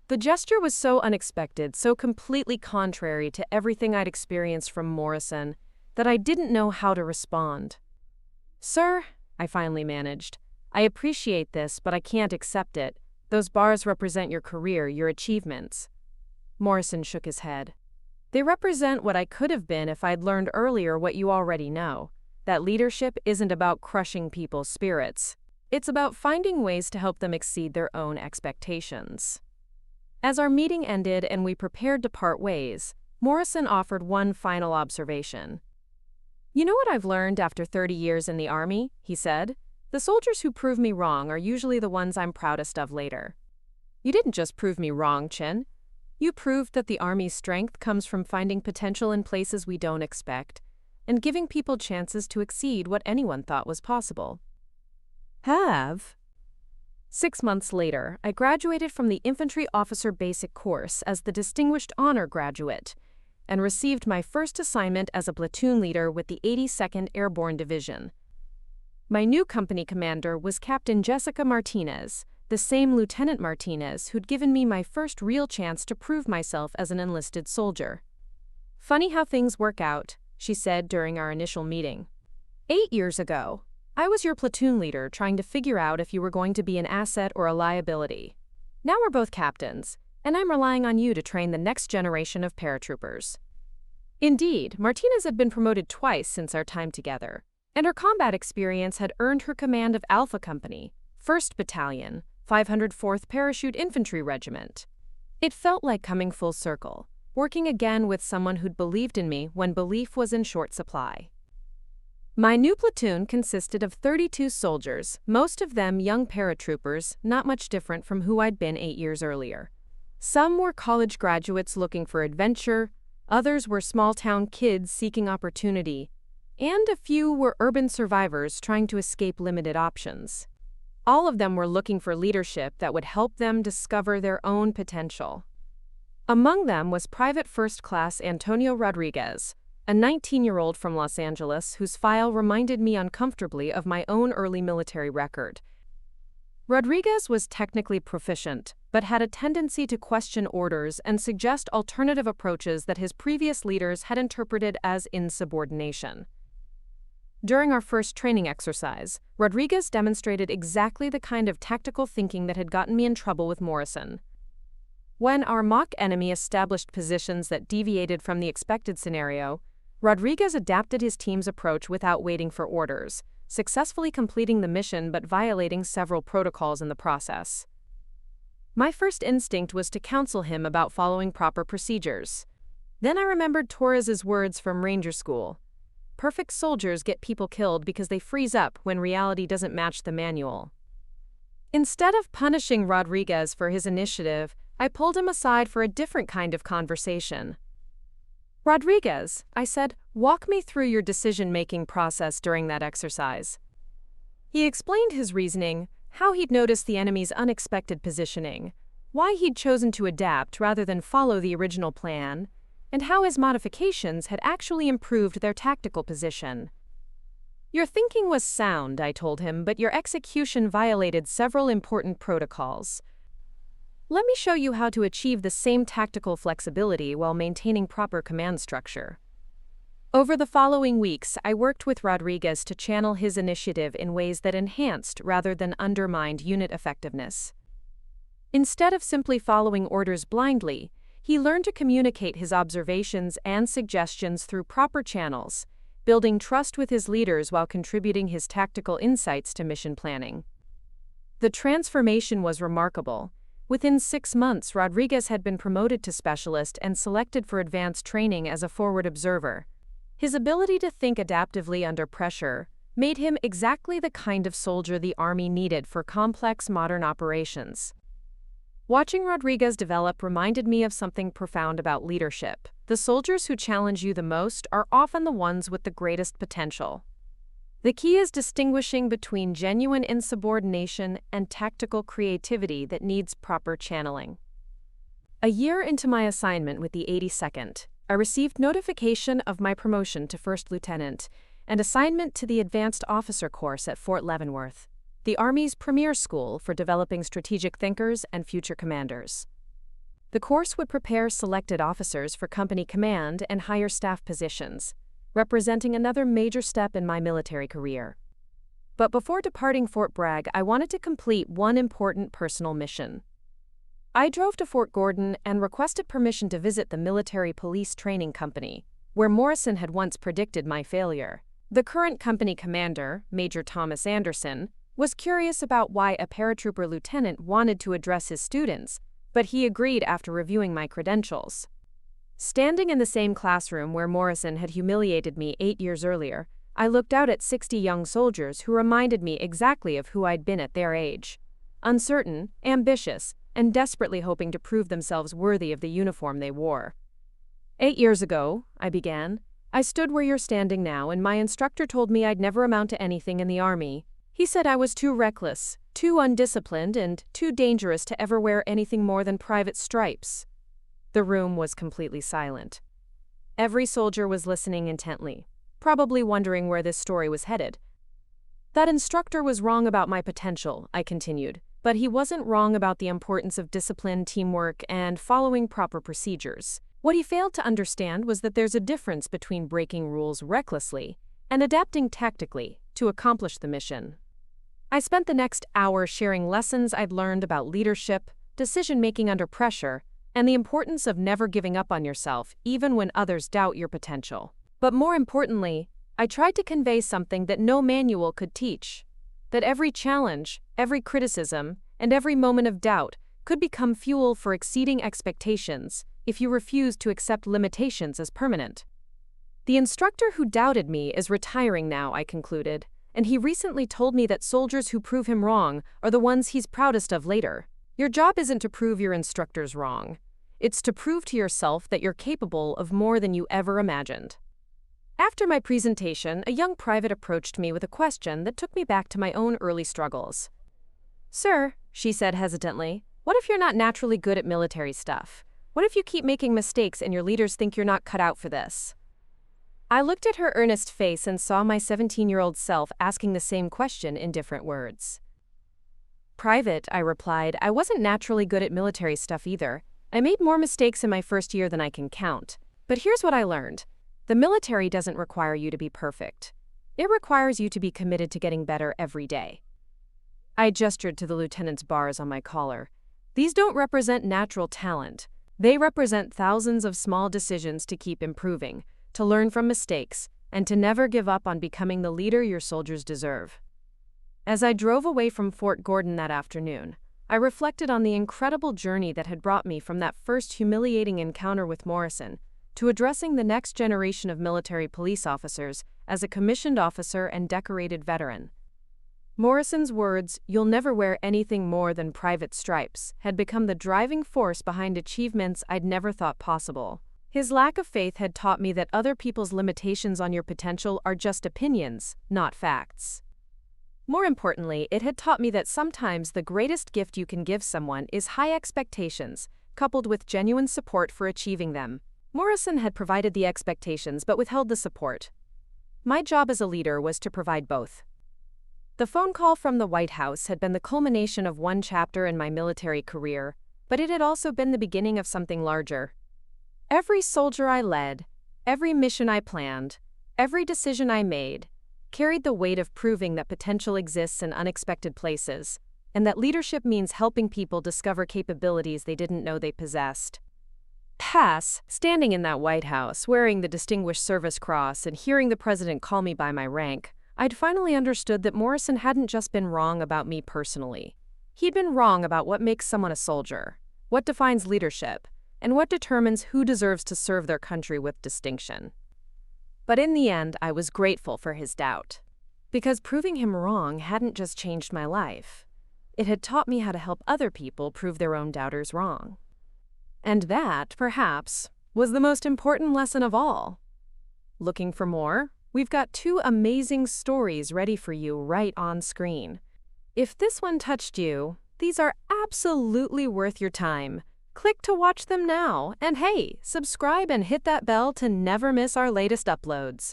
[SPEAKER 1] The gesture was so unexpected, so completely contrary to everything I'd experienced from Morrison, that I didn't know how to respond. Sir, I finally managed, I appreciate this, but I can't accept it. Those bars represent your career, your achievements. Morrison shook his head. They represent what I could have been if I'd learned earlier what you already know, that leadership isn't about crushing people's spirits. It's about finding ways to help them exceed their own expectations. As our meeting ended and we prepared to part ways, Morrison offered one final observation. "You know what I've learned after 30 years in the Army?" he said. "The soldiers who prove me wrong are usually the ones I'm proudest of later." "You didn't just prove me wrong, Chen. You proved that the Army's strength comes from finding potential in places we don't expect, and giving people chances to exceed what anyone thought was possible." 6 months later, I graduated from the Infantry Officer Basic Course as the Distinguished Honor Graduate, and received my first assignment as a platoon leader with the 82nd Airborne Division. My new company commander was Captain Jessica Martinez, the same Lieutenant Martinez who'd given me my first real chance to prove myself as an enlisted soldier. "Funny how things work out," she said during our initial meeting. 8 years ago, I was your platoon leader trying to figure out if you were going to be an asset or a liability. Now we're both captains, and I'm relying on you to train the next generation of paratroopers." Indeed, Martinez had been promoted twice since our time together, and her combat experience had earned her command of Alpha Company, 1st Battalion, 504th Parachute Infantry Regiment. It felt like coming full circle, working again with someone who'd believed in me when belief was in short supply. My new platoon consisted of 32 soldiers, most of them young paratroopers, not much different from who I'd been 8 years earlier. Some were college graduates looking for adventure, others were small-town kids seeking opportunity, and a few were urban survivors trying to escape limited options. All of them were looking for leadership that would help them discover their own potential. Among them was Private First Class Antonio Rodriguez, a 19-year-old from Los Angeles whose file reminded me uncomfortably of my own early military record. Rodriguez was technically proficient, but had a tendency to question orders and suggest alternative approaches that his previous leaders had interpreted as insubordination. During our first training exercise, Rodriguez demonstrated exactly the kind of tactical thinking that had gotten me in trouble with Morrison. When our mock enemy established positions that deviated from the expected scenario, Rodriguez adapted his team's approach without waiting for orders, successfully completing the mission but violating several protocols in the process. My first instinct was to counsel him about following proper procedures. Then I remembered Torres's words from Ranger School. "Perfect soldiers get people killed because they freeze up when reality doesn't match the manual." Instead of punishing Rodriguez for his initiative, I pulled him aside for a different kind of conversation. "Rodriguez," I said, "walk me through your decision-making process during that exercise." He explained his reasoning, how he'd noticed the enemy's unexpected positioning, why he'd chosen to adapt rather than follow the original plan, and how his modifications had actually improved their tactical position. "Your thinking was sound," I told him, "but your execution violated several important protocols. Let me show you how to achieve the same tactical flexibility while maintaining proper command structure." Over the following weeks, I worked with Rodriguez to channel his initiative in ways that enhanced rather than undermined unit effectiveness. Instead of simply following orders blindly, he learned to communicate his observations and suggestions through proper channels, building trust with his leaders while contributing his tactical insights to mission planning. The transformation was remarkable. Within 6 months, Rodriguez had been promoted to specialist and selected for advanced training as a forward observer. His ability to think adaptively under pressure made him exactly the kind of soldier the Army needed for complex modern operations. Watching Rodriguez develop reminded me of something profound about leadership. The soldiers who challenge you the most are often the ones with the greatest potential. The key is distinguishing between genuine insubordination and tactical creativity that needs proper channeling. A year into my assignment with the 82nd, I received notification of my promotion to First Lieutenant and assignment to the Advanced Officer Course at Fort Leavenworth, the Army's premier school for developing strategic thinkers and future commanders. The course would prepare selected officers for company command and higher staff positions, representing another major step in my military career. But before departing Fort Bragg, I wanted to complete one important personal mission. I drove to Fort Gordon and requested permission to visit the military police training company, where Morrison had once predicted my failure. The current company commander, Major Thomas Anderson, was curious about why a paratrooper lieutenant wanted to address his students, but he agreed after reviewing my credentials. Standing in the same classroom where Morrison had humiliated me 8 years earlier, I looked out at 60 young soldiers who reminded me exactly of who I'd been at their age. Uncertain, ambitious, and desperately hoping to prove themselves worthy of the uniform they wore. 8 years ago, I began, I stood where you're standing now, and my instructor told me I'd never amount to anything in the Army. He said I was too reckless, too undisciplined, and too dangerous to ever wear anything more than private stripes. The room was completely silent. Every soldier was listening intently, probably wondering where this story was headed. That instructor was wrong about my potential, I continued, but he wasn't wrong about the importance of discipline, teamwork, and following proper procedures. What he failed to understand was that there's a difference between breaking rules recklessly and adapting tactically to accomplish the mission. I spent the next hour sharing lessons I'd learned about leadership, decision-making under pressure, and the importance of never giving up on yourself even when others doubt your potential. But more importantly, I tried to convey something that no manual could teach: that every challenge, every criticism, and every moment of doubt could become fuel for exceeding expectations if you refused to accept limitations as permanent. The instructor who doubted me is retiring now, I concluded, and he recently told me that soldiers who prove him wrong are the ones he's proudest of later. Your job isn't to prove your instructors wrong. It's to prove to yourself that you're capable of more than you ever imagined. After my presentation, a young private approached me with a question that took me back to my own early struggles. "Sir," she said hesitantly, "what if you're not naturally good at military stuff? What if you keep making mistakes and your leaders think you're not cut out for this?" I looked at her earnest face and saw my 17-year-old self asking the same question in different words. "Private," I replied, "I wasn't naturally good at military stuff either. I made more mistakes in my first year than I can count. But here's what I learned. The military doesn't require you to be perfect. It requires you to be committed to getting better every day." I gestured to the lieutenant's bars on my collar. "These don't represent natural talent. They represent thousands of small decisions to keep improving, to learn from mistakes, and to never give up on becoming the leader your soldiers deserve." As I drove away from Fort Gordon that afternoon, I reflected on the incredible journey that had brought me from that first humiliating encounter with Morrison to addressing the next generation of military police officers as a commissioned officer and decorated veteran. Morrison's words, "You'll never wear anything more than private stripes," had become the driving force behind achievements I'd never thought possible. His lack of faith had taught me that other people's limitations on your potential are just opinions, not facts. More importantly, it had taught me that sometimes the greatest gift you can give someone is high expectations, coupled with genuine support for achieving them. Morrison had provided the expectations but withheld the support. My job as a leader was to provide both. The phone call from the White House had been the culmination of one chapter in my military career, but it had also been the beginning of something larger. Every soldier I led, every mission I planned, every decision I made, carried the weight of proving that potential exists in unexpected places, and that leadership means helping people discover capabilities they didn't know they possessed. Standing in that White House, wearing the Distinguished Service Cross and hearing the president call me by my rank, I'd finally understood that Morrison hadn't just been wrong about me personally. He'd been wrong about what makes someone a soldier, what defines leadership, and what determines who deserves to serve their country with distinction. But in the end, I was grateful for his doubt. Because proving him wrong hadn't just changed my life. It had taught me how to help other people prove their own doubters wrong. And that, perhaps, was the most important lesson of all. Looking for more? We've got 2 amazing stories ready for you right on screen. If this one touched you, these are absolutely worth your time. Click to watch them now, and hey, subscribe and hit that bell to never miss our latest uploads.